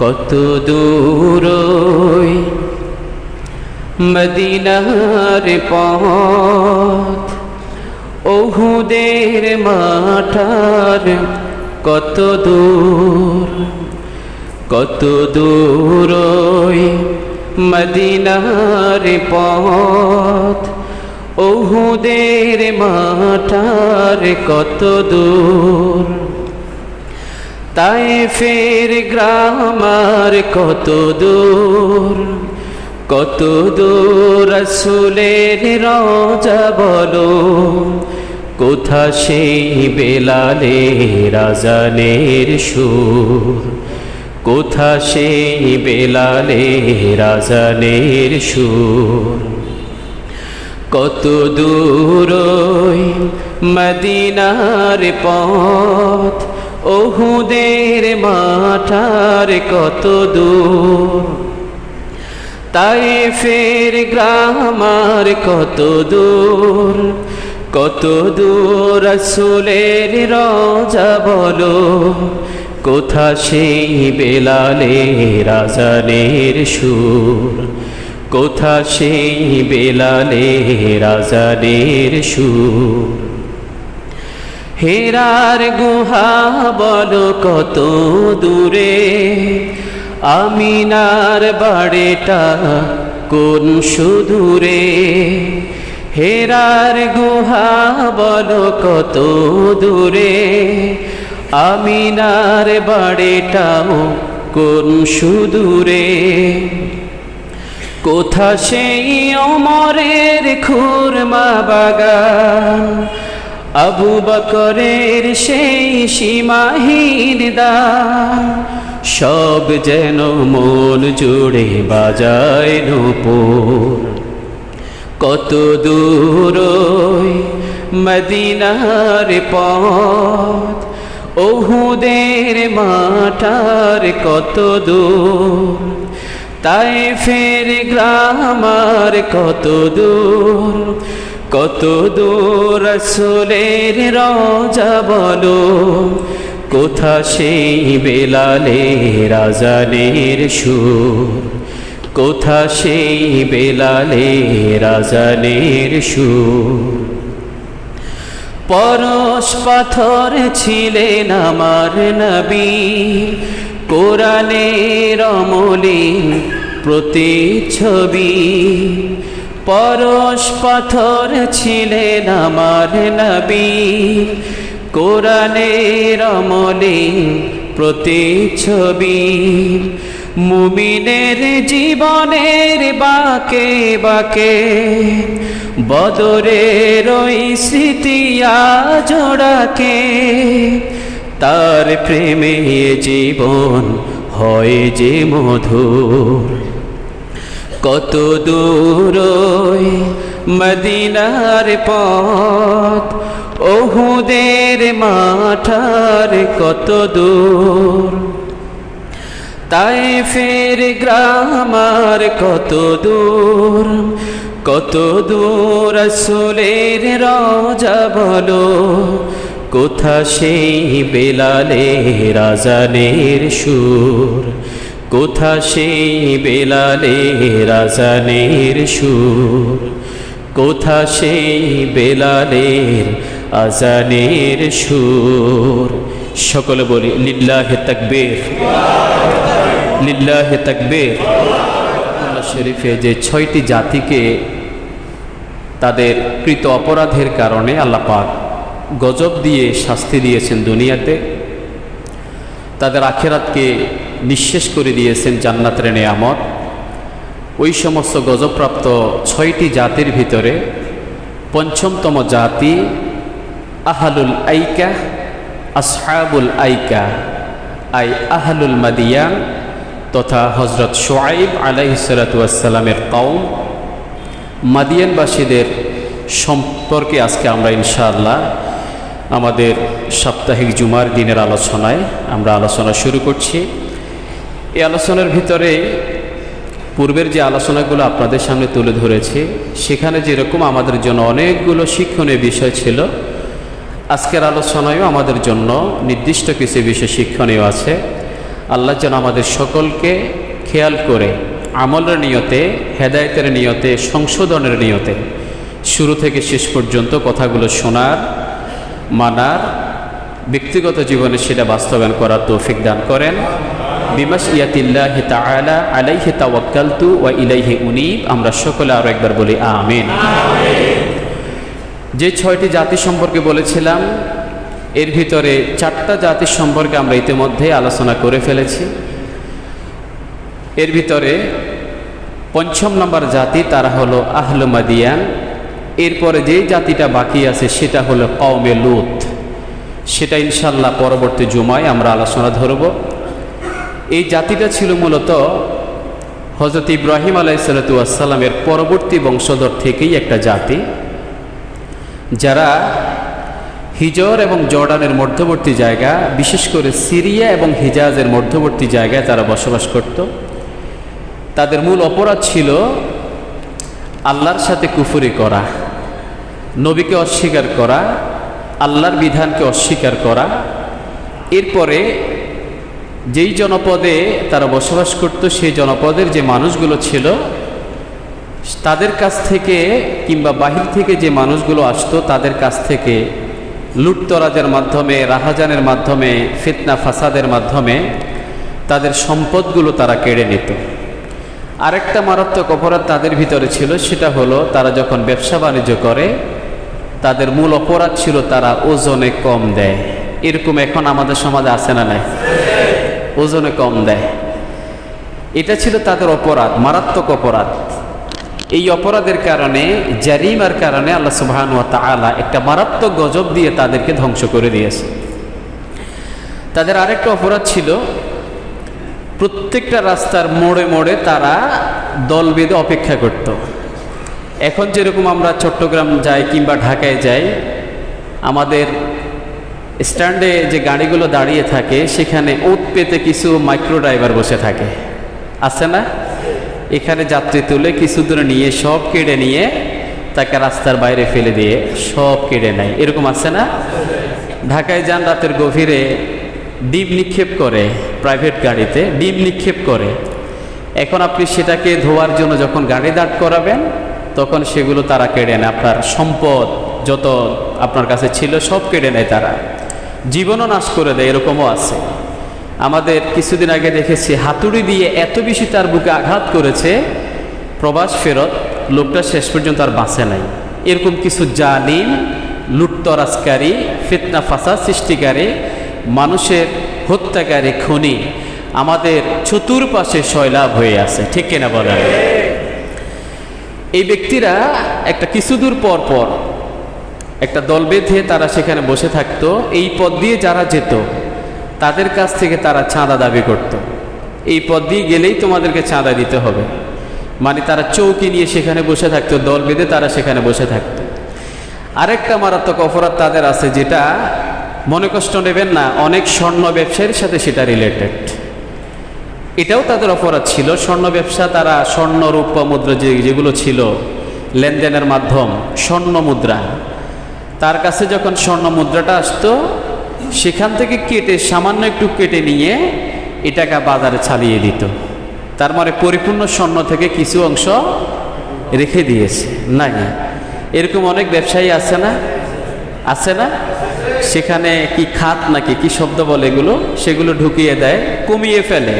কত দূর ওই মদিনার পথ, উহুদের মাঠার কত দূর, কত দূর ওই মদিনার পথ, উহুদের মাঠার কত দূর। তায়েফের গ্রামার কত দূর, কত দূর রাসূলের রওজা বলো, কোথা সেই বেলালের আযানের সুর, কোথা সেই বেলালের আযানের সুর। কত দূর ওই মদিনার পথ, উহুদের মাঠার কত দূর। তায়েফের গ্রামার কত দূর, কত দূর রাসূলের রওজা বলো, কোথা সেই বেলালের আযানের সুর, কোথা সেই বেলালের আযানের সুর। হেরার গুহা বলো কত দূরে, আমিনার বাড়িটা কোন সুদূরে। হেরার গুহা বলো কত দূরে, আমিনার বাড়িটাও কোন সুদূরে। কোথা সেই ওমরের খুরমা বাগান, আবু বকরের সেই সীমাহীন দান, সব যেন মন জুড়ে বাজায় নূপুর। কত দূর ওই মদিনার পথ, উহুদের মাঠার কত দূর। তায়েফের গ্রামার কত দূর, কত দূর রাসূলের রওজা বলো, কোথা সেই বেলালের আযানের সুর, কোথা সেই বেলালের আযানের সুর। পরশ পাথর ছিলেন আমার নবী, কোরআনের অমলিন প্রতিচ্ছবি। পরশ পাথর ছিলেন আমার নবী, কোরআনের অমলিন প্রতিচ্ছবি। মুমিনের জীবনের বাঁকে বাঁকে বদরের ওই স্মৃতি আজো ডাকে, তার প্রেমে জীবন হয় যে মধুর। কত দূর ওই মদিনার পথ, উহুদের মাঠার কত দূর। তায়েফের গ্রামার কত দূর, কত দূর রাসূলের রওজা বলো, কোথা সেই বেলালের আযানের সুর, কোথা সেই বেলালের আযানের সুর, কোথা সেই বেলালের আযানের সুর। সকলে বলি লিল্লাহে তাকবীর, লিল্লাহে তাকবীর। শরীফে যে 6টি জাতিকে তাদের কৃত অপরাধের কারণে আল্লাহ পাক গজব দিয়ে শাস্তি দিয়েছেন দুনিয়াতে, তাদের আখিরাতকে নিঃশেষ করে দিয়েছেন জান্নাতের নেয়ামত। ওই সমস্ত গজবপ্রাপ্ত 6টি জাতির ভিতরে ৫ম জাতি আহলুল আইকা, আসহাবুল আইকা, আই আহলুল মাদিয়ান তথা হযরত শুআইব আলাইহিস সালাতু ওয়াস সালামের কওম। মাদিয়ানবাসীদের সম্পর্কে আজকে আমরা ইনশাআল্লাহ আমাদের সাপ্তাহিক জুমার দিনের আলোচনায় আমরা আলোচনা শুরু করছি। এই আলোচনার ভিতরে পূর্বের যে আলোচনাগুলো আপনাদের সামনে তুলে ধরেছি, সেখানে যেরকম আমাদের জন্য অনেকগুলো শিক্ষণীয় বিষয় ছিল, আজকের আলোচনায়ও আমাদের জন্য নির্দিষ্ট কিছু বিষয় শিক্ষণীয় আছে। আল্লাহ যেন আমাদের সকলকে খেয়াল করে আমলের নিয়তে, হেদায়েতের নিয়তে, সংশোধনের নিয়তে শুরু থেকে শেষ পর্যন্ত কথাগুলো শোনার, মানার, ব্যক্তিগত জীবনে সেটা বাস্তবায়ন করার তৌফিক দান করেন। বিমাশিয়াতিল্লাহি তাআলা আলাইহি তাওয়াক্কালতু ওয়া ইলাইহি উনীব। আমরা সকলে আরো একবার বলি আমিন। যে 6টি জাতি সম্পর্কে বলেছিলাম, এর ভিতরে 4টা জাতি সম্পর্কে আমরা ইতিমধ্যে আলোচনা করে ফেলেছি। এর ভিতরে 5ম নম্বর জাতি, তারা হলো আহলে মাদিয়ান। এরপরে যে জাতিটা বাকি আছে সেটা হলো কওমে লূত। সেটা ইনশাআল্লাহ পরবর্তী জুমায় আমরা আলোচনা ধরব। এই জাতিটা ছিল মূলত হযরত ইব্রাহিম আলাইহিসসালাতু ওয়াসসালামের পরবর্তী বংশধর থেকেই একটা জাতি, যারা হিজর এবং জর্ডানের মধ্যবর্তী জায়গা, বিশেষ করে সিরিয়া এবং হিজাজের মধ্যবর্তী জায়গায় তারা বসবাস করত। তাদের মূল অপরাধ ছিল আল্লাহর সাথে কুফরি করা, নবীকে অস্বীকার করা, আল্লাহর বিধানকে অস্বীকার করা। এরপরে যেই জনপদে তারা বসবাস করত, সেই জনপদের যে মানুষগুলো ছিল, তাদের কাছ থেকে কিংবা বাহির থেকে যে মানুষগুলো আসতো, তাদের কাছ থেকে লুটতরাজের মাধ্যমে, রাহাজানের মাধ্যমে, ফিতনা ফাসাদের মাধ্যমে তাদের সম্পদগুলো তারা কেড়ে নিত। আরেকটা মারাত্মক অপরাধ তাদের ভিতরে ছিল, সেটা হলো তারা যখন ব্যবসা বাণিজ্য করে, তাদের মূল অপরাধ ছিল তারা ওজনে কম দেয়। এরকম এখন আমাদের সমাজে আছে না নাই? ওজনে কম দেয়, এটা ছিল তাদের অপরাধ, মারাত্মক অপরাধ। এই অপরাধের কারণে, জারিমার কারণে আল্লাহ সুবহানাহু ওয়া তাআলা একটা মারাত্মক গজব দিয়ে তাদেরকে ধ্বংস করে দিয়েছে। তাদের আরেকটা অপরাধ ছিল, প্রত্যেকটা রাস্তার মোড়ে মোড়ে তারা দল বেঁধে অপেক্ষা করত। এখন যেরকম আমরা চট্টগ্রাম যাই কিংবা ঢাকায় যাই, আমাদের স্ট্যান্ডে যে গাড়িগুলো দাঁড়িয়ে থাকে, সেখানে ওট পেতে কিছু মাইক্রো ড্রাইভার বসে থাকে, আছে না? এখানে যাত্রী তুলে কিছু দূরে নিয়ে সব কেড়ে নিয়ে তাকে রাস্তার বাইরে ফেলে দিয়ে সব কেড়ে নেয়, এরকম আছে না? ঢাকায় যান, রাতের গভীরে ডিম নিক্ষেপ করে, প্রাইভেট গাড়িতে ডিম নিক্ষেপ করে। এখন আপনি সেটাকে ধোয়ার জন্য যখন গাড়ি দাঁড় করাবেন, তখন সেগুলো তারা কেড়ে নেয়। আপনার সম্পদ যত আপনার কাছে ছিল সব কেড়ে নেয় তারা, জীবনও নাশ করে দেয়, এরকমও আছে। আমাদের কিছুদিন আগে দেখেছি, হাতুড়ি দিয়ে এত বেশি তার বুকে আঘাত করেছে, প্রবাস ফেরত লোকটা শেষ পর্যন্ত আর বাঁচে নাই। এরকম কিছু জালিম, লুটতরাজকারী, ফিতনা ফাসাদ সৃষ্টিকারী, মানুষের হত্যাকারী, খুনি আমাদের চতুর্পাশে সয়লাভ হয়ে আছে, ঠিক কিনা বলেন? এই ব্যক্তিরা একটা কিছু দূর পর পর একটা দল বেঁধে তারা সেখানে বসে থাকতো। এই পথ দিয়ে যারা যেত, তাদের কাছ থেকে তারা চাঁদা দাবি করত। এই পথ দিয়ে গেলেই তোমাদেরকে চাঁদা দিতে হবে, মানে তারা চৌকি নিয়ে সেখানে বসে থাকতো, দল বেঁধে তারা সেখানে বসে থাকতো। আরেকটা মারাত্মক অপরাধ তাদের আছে, যেটা মনে কষ্ট নেবেন না, অনেক স্বর্ণ ব্যবসায়ীর সাথে সেটা রিলেটেড। এটাও তাদের অপরাধ ছিল, স্বর্ণ ব্যবসা। তারা স্বর্ণ, রূপা, মুদ্রা যেগুলো ছিল লেনদেনের মাধ্যম, স্বর্ণ মুদ্রা, তার কাছে যখন স্বর্ণ মুদ্রাটা আসতো, সেখান থেকে কেটে, সামান্য একটু কেটে নিয়ে এটাকে বাজারে ছাড়িয়ে দিত। তার মানে পরিপূর্ণ স্বর্ণ থেকে কিছু অংশ রেখে দিয়েছে। নাই, এরকম অনেক ব্যবসায়ী আছে না? আছে না? সেখানে কি খাত নাকি কি শব্দ বলে এগুলো, সেগুলো ঢুকিয়ে দেয়, কমিয়ে ফেলে।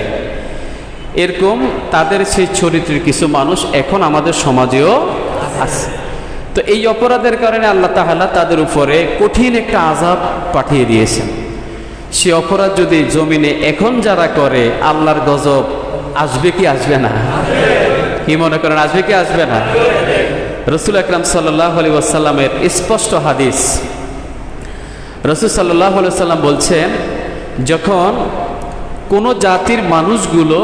এরকম তাদের সেই চরিত্রের কিছু মানুষ এখন আমাদের সমাজেও আছে। তো এই অপরাধের কারণে আল্লাহ তাআলা তাদের উপরে কঠিন একটা আযাব পাঠিয়ে দিয়েছেন। সে অপরাধ যদি জমিনে এখন যারা করে, আল্লাহর গজব আসবে কি আসবে না? কি মনে করেন, আসবে কি আসবে না? রাসূল আকরাম সাল্লাল্লাহু আলাইহি ওয়াসাল্লামের স্পষ্ট হাদিস, রাসূল সাল্লাল্লাহু আলাইহি ওয়াসাল্লাম বলছেন, যখন কোন জাতির মানুষগুলো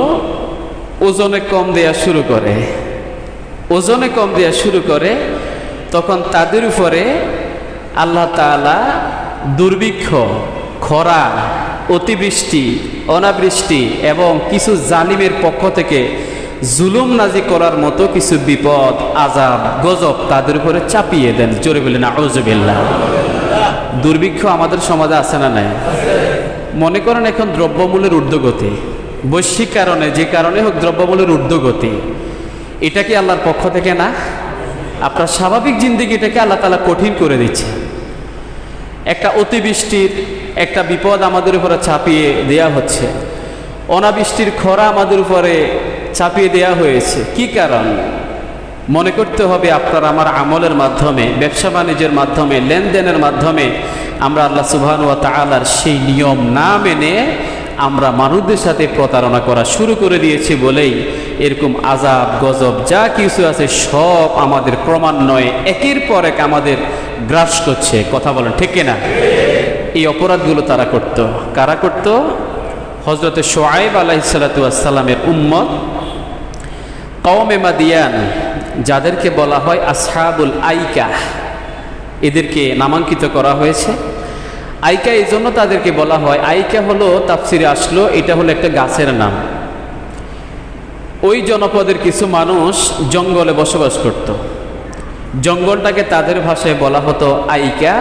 ওজনে কম দেয়া শুরু করে, ওজনে কম দেয়া শুরু করে, তখন তাদের উপরে আল্লাহ তাআলা দুর্ভিক্ষ, খরা, অতিবৃষ্টি, অনাবৃষ্টি এবং কিছু জালিমের পক্ষ থেকে জুলুম নাজি করার মতো কিছু বিপদ, আযাব, গজব তাদের উপরে চাপিয়ে দেন। জোরে বলেন আউযুবিল্লাহ। দুর্ভিক্ষ আমাদের সমাজে আছে না নাই? মনে করেন এখন দ্রব্যমূল্যের ঊর্ধ্বগতি, বৈশ্বিক কারণে, যে কারণে হোক দ্রব্যমূল্যের ঊর্ধ্বগতি, এটা কি আল্লাহর পক্ষ থেকে না? আপনার স্বাভাবিক জিন্দেগিটাকে আল্লাহ তাআলা কঠিন করে দিচ্ছে। একটা অতিবৃষ্টির একটা বিপদ আমাদের উপরে চাপিয়ে দেয়া হচ্ছে, অনাবৃষ্টির খরা আমাদের উপরে চাপিয়ে দেয়া হয়েছে। কি কারণ? মনে করতে হবে আপনার আমার আমলের মাধ্যমে, ব্যবসা বাণিজ্যের মাধ্যমে, লেনদেনের মাধ্যমে আমরা আল্লাহ সুবহানাহু ওয়া তাআলার সেই নিয়ম না মেনে আমরা মানুষদের সাথে প্রতারণা করা শুরু করে দিয়েছি বলেই এরকম আযাব গজব যা কিছু আছে সব আমাদের ক্রমান্বয়ে একের পর এক আমাদের গ্রাস করছে। কথা বলেন ঠিক কিনা? এই অপরাধগুলো তারা করত। কারা করত? হযরত শুআয়ব আলাইহিস সালাতু ওয়াস সালামের উম্মত কওমে মাদিয়ান, যাদেরকে বলা হয় আসহাবুল আইকা, এদেরকে নামাঙ্কিত করা হয়েছে। আইকা এই জন্য তাদেরকে বলা হয়, আইকা হলো তাফসিরে আসলো এটা হলো একটা গাছের নাম। ওই জনপদের কিছু মানুষ জঙ্গলে বসবাস করত, জঙ্গলটাকে তাদের ভাষায় বলা হতো আইকা।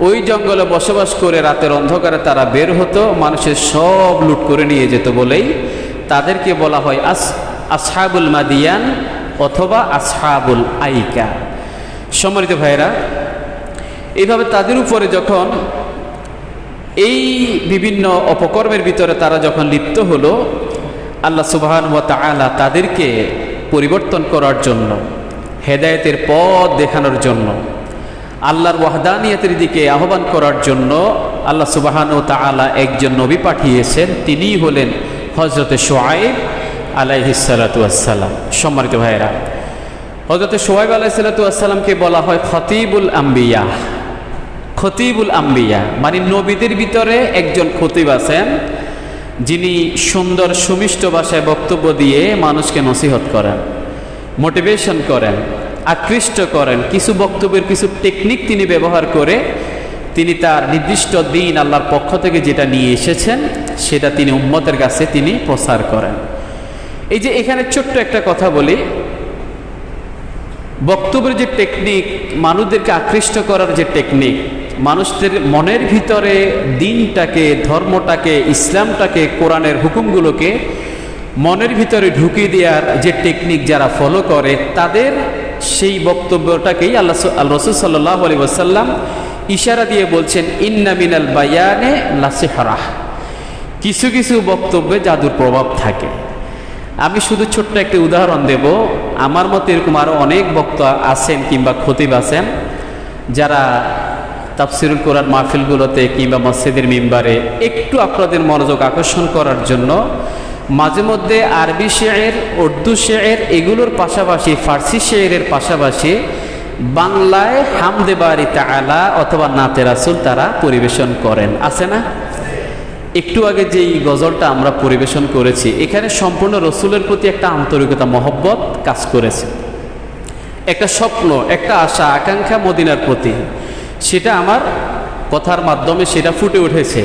ওই জঙ্গলে বসবাস করে রাতের অন্ধকারে তারা বের হতো, মানুষের সব লুট করে নিয়ে যেত বলেই তাদেরকে বলা হয় আসহাবুল মাদিয়ান অথবা আসহাবুল আইকা। সম্মানিত ভাইরা, এইভাবে তাদের উপরে যখন এই বিভিন্ন অপকর্মের ভিতরে তারা যখন লিপ্ত হলো, আল্লাহ সুবহানাহু ওয়া তাআলা তাদেরকে পরিবর্তন করার জন্য, হেদায়েতের পথ দেখানোর জন্য, আল্লাহর ওয়াহদানিয়তের দিকে আহ্বান করার জন্য আল্লাহ সুবহানাহু ওয়া তাআলা একজন নবী পাঠিয়েছেন। তিনিই হলেন হযরত শুআয়ব আলাইহিস সালাতু ওয়াস সালাম। সম্মানিত ভাইরা, হযরত শুআয়ব আলাইহিস সালাতু ওয়াস সালামকে বলা হয় খতিবুল আম্বিয়া। খতিবুল আম্বিয়া মানে নবীদের ভিতরে একজন খতিব আছেন, যিনি সুন্দর সুমিষ্ট ভাষায় বক্তব্য দিয়ে মানুষকে নসিহত করেন, মোটিভেশন করেন, আকৃষ্ট করেন। কিছু বক্তব্যের কিছু টেকনিক তিনি ব্যবহার করে তিনি তার নির্দিষ্ট দিন আল্লাহর পক্ষ থেকে যেটা নিয়ে এসেছেন সেটা তিনি উম্মতের কাছে তিনি প্রচার করেন। এই যে এখানে ছোট্ট একটা কথা বলি, বক্তব্যের যে টেকনিক, মানুষদেরকে আকৃষ্ট করার যে টেকনিক, মানুষদের মনের ভিতরে দিনটাকে, ধর্মটাকে, ইসলামটাকে, কোরআনের হুকুমগুলোকে মনের ভিতরে ঢুকিয়ে দেওয়ার যে টেকনিক যারা ফলো করে, তাদের সেই বক্তব্যটাকেই আল্লাহ রাসূল সাল্লাল্লাহু আলাইহি ওয়াসাল্লাম ইশারা দিয়ে বলছেন ইন্না মিনাল বায়ানে লাসিহরাহ। কিছু কিছু বক্তব্যে জাদুর প্রভাব থাকে। আমি শুধু ছোট্ট একটা উদাহরণ দেব। আমার মতে এরকম আরও অনেক বক্তা আছেন কিংবা খতিব আছেন যারা তাফসিরুল কোরআন মাহফিলগুলোতে কিংবা মসজিদের মিম্বারে একটু আপনাদের মনোযোগ আকর্ষণ করার জন্য মাঝে মধ্যে আরবি শের, উর্দু শের এগুলোর পাশাপাশি ফার্সি শেরের পাশাপাশি বাংলায় হামদে বারি তাআলা অথবা নাতে রাসূল তারা পরিবেশন করেন। আছে না? একটু আগে যেই গজলটা আমরা পরিবেশন করেছি, এখানে সম্পূর্ণ রসুলের প্রতি একটা আন্তরিকতা, মহব্বত কাজ করেছে, একটা স্বপ্ন, একটা আশা আকাঙ্ক্ষা মদিনার প্রতি, সেটা আমার কথার মাধ্যমে সেটা ফুটে উঠেছে।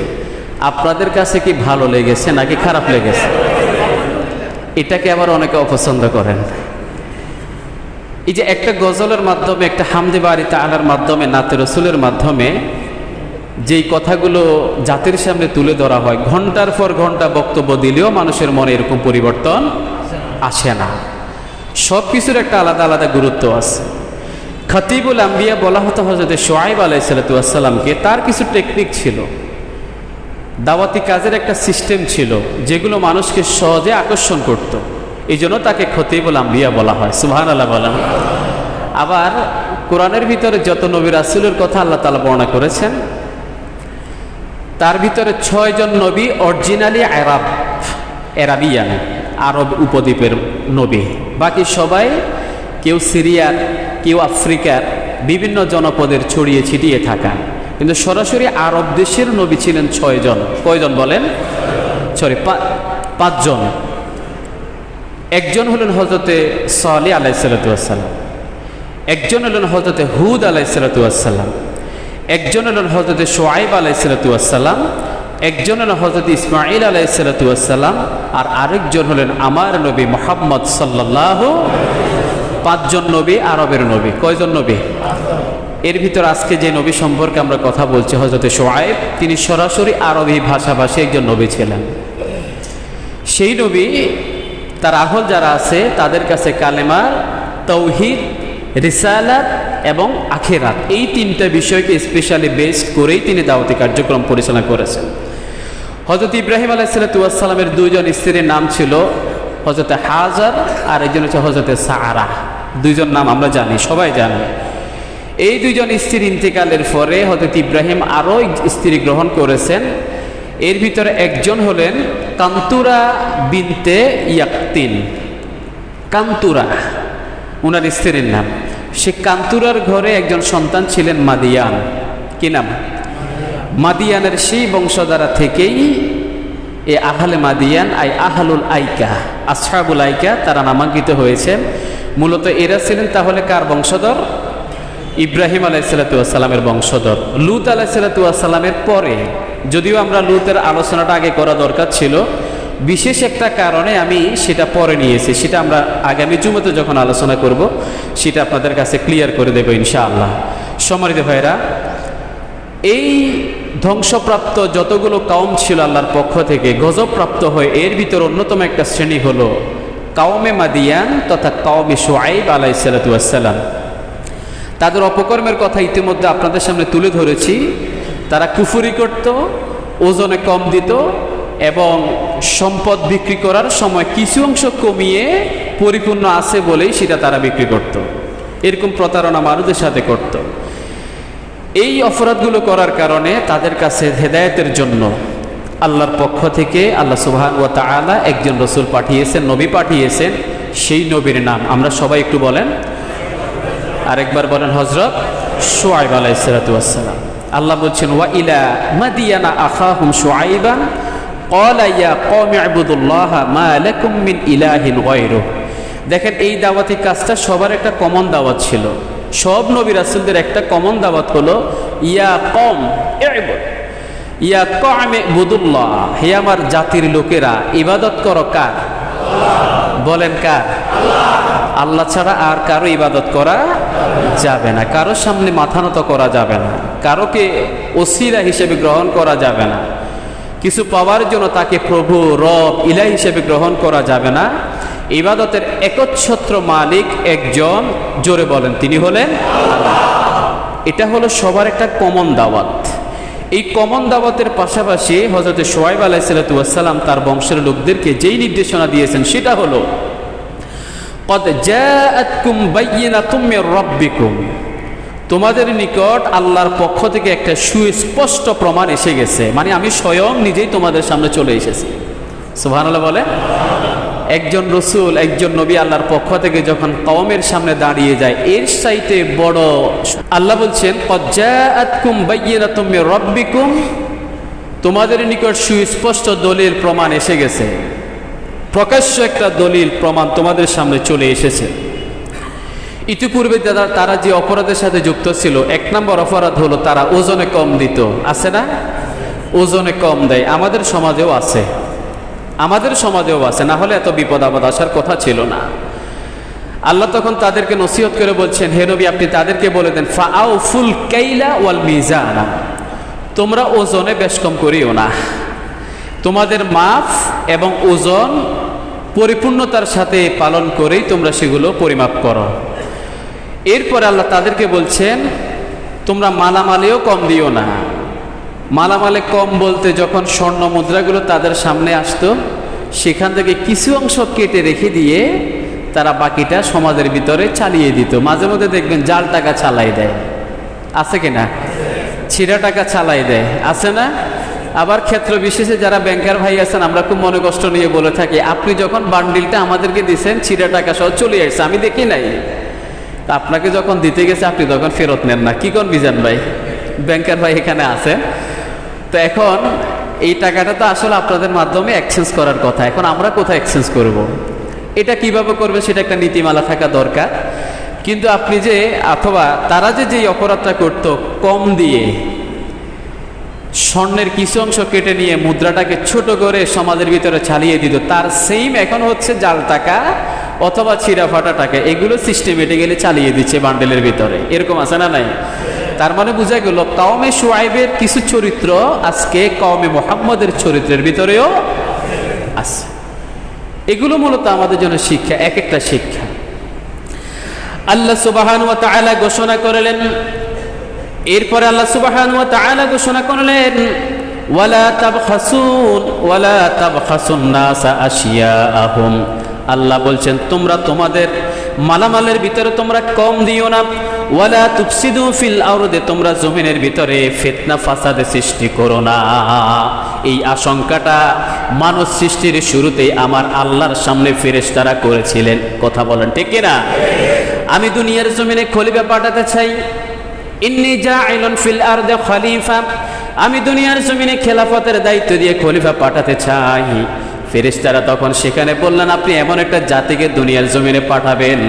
আপনাদের কাছে কি ভালো লেগেছে নাকি খারাপ লেগেছে? এটাকে আবার অনেকে অপছন্দ করেন। এই যে একটা গজলের মাধ্যমে, একটা হামদে বারি তাআলার মাধ্যমে, নাতে রসুলের মাধ্যমে যেই কথাগুলো জাতির সামনে তুলে ধরা হয়, ঘন্টার পর ঘন্টা বক্তব্য দিলেও মানুষের মনে এরকম পরিবর্তন আসে না। সব কিছুর একটা আলাদা আলাদা গুরুত্ব আছে। খতিবুল আম্বিয়া বলা হতো হযরত শুআয়ব আলাইহিস সালাতু ওয়াস সালামকে। তার কিছু টেকনিক ছিল, দাওয়াতি কাজের একটা সিস্টেম ছিল, যেগুলো মানুষকে সহজে আকর্ষণ করত। এই জন্য তাকে খতিবুল আম্বিয়া বলা হয়। সুবহানাল্লাহ বলেন। আবার কোরআনের ভিতরে যত নবী রাসূলের কথা আল্লাহ তাআলা বর্ণনা করেছেন, তার ভিতরে 6 জন নবী অরিজিনালি আরাবিয়ান, আরব উপদ্বীপের নবী। বাকি সবাই কেউ সিরিয়ার, কেউ আফ্রিকার বিভিন্ন জনপদের ছড়িয়ে ছিটিয়ে থাকা, কিন্তু সরাসরি আরব দেশের নবী ছিলেন 6 জন। কয়জন বলেন? 5 জন। একজন হলেন হযরতে সালেহ আলাইহিস সালাতু ওয়াস সালাম, একজন হলেন হযরতে হুদ আলাইহিস সালাতু ওয়াস সালাম, একজন হলেন হযরতে শুআয়ব আলাইহিস সালাতু ওয়াস সালাম, একজন হলেন হযরত ইসমাঈল আলাইহিস সালাতু ওয়াস সালাম, আর আরেকজন হলেন আমার নবী মুহাম্মদ সাল্লাল্লাহু। 5 জন নবী, আরবের নবী। কয়জন নবী? এর ভিতর আজকে যে নবী সম্পর্কে আমরা কথা বলছি, হযরতে শুআয়ব, তিনি সরাসরি আরবি ভাষাভাষী একজন নবী ছিলেন। সেই নবী তার আহল যারা আছে তাদের কাছে কালেমা, তাওহীদ, রিসালাত এবং আখিরাত এই তিনটা বিষয়কে স্পেশালি বেসড করেই তিনি দাওয়াতি কার্যক্রম পরিচালনা করেছেন। হযরত ইব্রাহিম আলাইহিস সালামের দুইজন স্ত্রীর নাম ছিল হযরত হাজার আর একজন হচ্ছে হযরত সারা। দুইজন নাম আমরা জানি, সবাই জানি। এই দুইজন স্ত্রীর ইন্তেকালের পরে হযরত ইব্রাহিম আরও স্ত্রী গ্রহণ করেছেন। এর ভিতরে একজন হলেন কান্তুরা বিনতে ইয়াকতিন। কান্তুরা ওনার স্ত্রীর নাম। সে কান্তুরার ঘরে একজন সন্তান ছিলেন মাদিয়ান। কি নাম? মাদিয়ানের সেই বংশধারা থেকেই এ আহলে মাদিয়ান আহলুল আইকা, আসহাবুল আইকা তারা নামাঙ্কিত হয়েছেন। মূলত এরা ছিলেন তাহলে কার বংশধর? ইব্রাহিম আলাইহিসসালামের বংশধর। লূত আলাইহিসসালামের পরে, যদিও আমরা লূতের আলোচনাটা আগে করা দরকার ছিল, বিশেষ একটা কারণে আমি সেটা পরে নিয়েছি। সেটা আমরা আগামী জুমাতে যখন আলোচনা করব সেটা আপনাদের কাছে ক্লিয়ার করে দেব ইনশাআল্লাহ। সম্মানিত ভাইরা, এই ধ্বংসপ্রাপ্ত যতগুলো কাউম ছিল আল্লাহর পক্ষ থেকে গজবপ্রাপ্ত হয়, এর ভিতর অন্যতম একটা শ্রেণী হলো কাউমে মাদিয়ান তথা কাউমে শুআইব আলাইহিসসালাম। তাদের অপকর্মের কথা ইতিমধ্যে আপনাদের সামনে তুলে ধরেছি। তারা কুফরি করত, ওজনে কম দিত এবং সম্পদ বিক্রি করার সময় কিছু অংশ কমিয়ে পরিপূর্ণ আছে বলেই সেটা তারা বিক্রি করত। এরকম প্রতারণা মানুষদের সাথে করত। এই অপরাধগুলো করার কারণে তাদের কাছে হেদায়েতের জন্য আল্লাহর পক্ষ থেকে আল্লাহ সুবহানাহু ওয়া তাআলা একজন রসুল পাঠিয়েছেন, নবী পাঠিয়েছেন। সেই নবীর নাম আমরা সবাই একটু বলেন, আরেকবার বলেন, হযরত শুআইব আলাইহিস সালাম। আল্লাহ বলছেন, ওয়া ইলা মাদিয়ানা আখাহুম শুআইবান ক্বালা ইয়া কওমি ইবুদুল্লাহা মা লাকুম মিন ইলাহিন গায়রুহু। দেখেন, এই দাওয়াতি কাজটা সবার একটা কমন দাওয়াত ছিল। সব নবী রাসূলদের একটা কমন দাওয়াত হলো ইয়া কওম ইবুদ, ইয়া কওমি ইবুদুল্লাহ, হে আমার জাতির লোকেরা ইবাদত করো কার? বলেন কার? আল্লাহ ছাড়া আর কারো ইবাদত করা যাবে না, কারোর সামনে মাথা নত করা যাবে না, কারোকে ওসিলা হিসেবে গ্রহণ করা যাবে না, কিছু পাওয়ার জন্য তাকে প্রভু, রব, ইলাহ হিসেবে গ্রহণ করা যাবে না। ইবাদতের একচ্ছত্র মালিক একজন, জোরে বলেন, তিনি হলেন আল্লাহ। এটা হলো সবার একটা কমন দাওয়াত। এই কমন দাওয়াতের পাশাপাশি হযরত শুআইব আলাইহিসসালাম তার বংশের লোকদেরকে যেই নির্দেশনা দিয়েছেন সেটা হলো ক্বাদ জাআতকুম বাইয়িনাতুম মির রাব্বিকুম, তোমাদের নিকট আল্লাহর পক্ষ থেকে একটা সুস্পষ্ট প্রমাণ এসে গেছে। মানে আমি স্বয়ং নিজেই তোমাদের সামনে চলে এসেছি। সুবহানাল্লাহ বলে। একজন রসুল, একজন নবী আল্লাহর পক্ষ থেকে যখন কওমের সামনে দাঁড়িয়ে যায়, এর চাইতে বড় আল্লাহ বলছেন ক্বাদ জাআতকুম বাইয়িনাতুম মির রাব্বিকুম, তোমাদের নিকট সুস্পষ্ট দলিল প্রমাণ এসে গেছে। প্রকাশ্য একটা দলিল প্রমাণ তোমাদের সামনে চলে এসেছে। ইতিপূর্বে তারা যে অপরাধের সাথে যুক্ত ছিল, এক নম্বর অপরাধ হলো তারা ওজনে কম দিত। আছে না? ওজনে কম দেয়। আমাদের সমাজেও আছে, আমাদের সমাজেও আছে, না হলে এত বিপদ আপদ আসার কথা ছিল না। আল্লাহ তখন তাদেরকে নসিহত করে বলছেন, হে নবী, আপনি তাদেরকে বলে দেন ফাআউফুল কাইলা ওয়াল মিজানা, তোমরা ওজনে বেশ কম করিও না, তোমাদের মাপ এবং ওজন পরিপূর্ণতার সাথে পালন করেই তোমরা সেগুলো পরিমাপ করো। এরপর আল্লাহ তাদেরকে বলছেন, তোমরা মালামালেও কম দিও না। মালামালে কম বলতে যখন স্বর্ণ মুদ্রাগুলো তাদের সামনে আসতো, সেখান থেকে কিছু অংশ কেটে রেখে দিয়ে তারা বাকিটা সমাজের ভিতরে চালিয়ে দিত। মাঝে মধ্যে দেখবেন জাল টাকা চালাই দেয়, আছে কিনা? ছিঁড়া টাকা চালাই দেয়, আছে না? আবার ক্ষেত্র বিশেষে যারা ব্যাংকার ভাই আছেন, আমরা খুব মনে কষ্ট নিয়ে বলে থাকি, আপনি যখন বান্ডিলটা আমাদেরকে দিয়েছেন ছিঁড়া টাকা সহ চলে আসছে, আমি দেখি নাই। তা আপনাকে যখন দিতে গেছে আপনি তখন ফেরত নেন না, কি কোন বিজান ভাই? ব্যাংকার ভাই এখানে আছেন। তো এখন এই টাকাটা তো আসলে আপনাদের মাধ্যমে এক্সচেঞ্জ করার কথা, এখন আমরা কোথায় এক্সচেঞ্জ করব? এটা কিভাবে করবে সেটা একটা নীতিমালা থাকা দরকার। কিন্তু আপনি যে, অথবা তারা যে অপরাধটা করত কম দিয়ে স্বর্ণের কিছু অংশ কেটে নিয়ে মুদ্রাটাকে ছোট করে সমাজের ভিতরে চালিয়ে দিত, তার সেম এখন হচ্ছে জাল টাকা অথবা ছিঁড়া ফাটা টাকা, এগুলো সিস্টেমেটিক্যালি চালিয়ে দিচ্ছে বান্ডেলের ভিতরে। এরকম আছে না নাই? তার মানে বোঝা গেল কওমে শুআইবের কিছু চরিত্র আজকে কওমে মুহাম্মদের চরিত্রের ভিতরেও আছে। এগুলো মূলত আমাদের জন্য শিক্ষা, এক একটা শিক্ষা। আল্লাহ সুবহানাহু ওয়া তাআলা ঘোষণা করলেন, এরপরে আল্লাহ সুবহানাহু ওয়া তাআলা ঘোষণা করলেন ওয়ালা তাবখাসুন নাসা আশিয়াআহুম। আল্লাহ বলছেন তোমরা তোমাদের মালামালের ভিতরে তোমরা কম দিও না। ওয়ালা তুফসিদু ফিল আরদি, তোমরা জমিনের ভিতরে ফিতনা ফাসাদ সৃষ্টি করো না। এই আশঙ্কাটা মানব সৃষ্টির শুরুতেই আমার আল্লাহর সামনে ফেরেশতারা করেছিলেন। কথা বলেন ঠিক কিনা? আমি দুনিয়ার জমিনে খলিফা পাঠাতে চাই, ইন্নী জাইলুন ফিল আরদি খলিফা, আমি দুনিয়ার জমিনে খেলাফতের দায়িত্ব দিয়ে খলিফা পাঠাতে চাই। ফেরেশতারা তখন সেখানে বললেন আপনি এমন একটা জাতিকে দুনিয়ার জমিনে পাঠাবেন,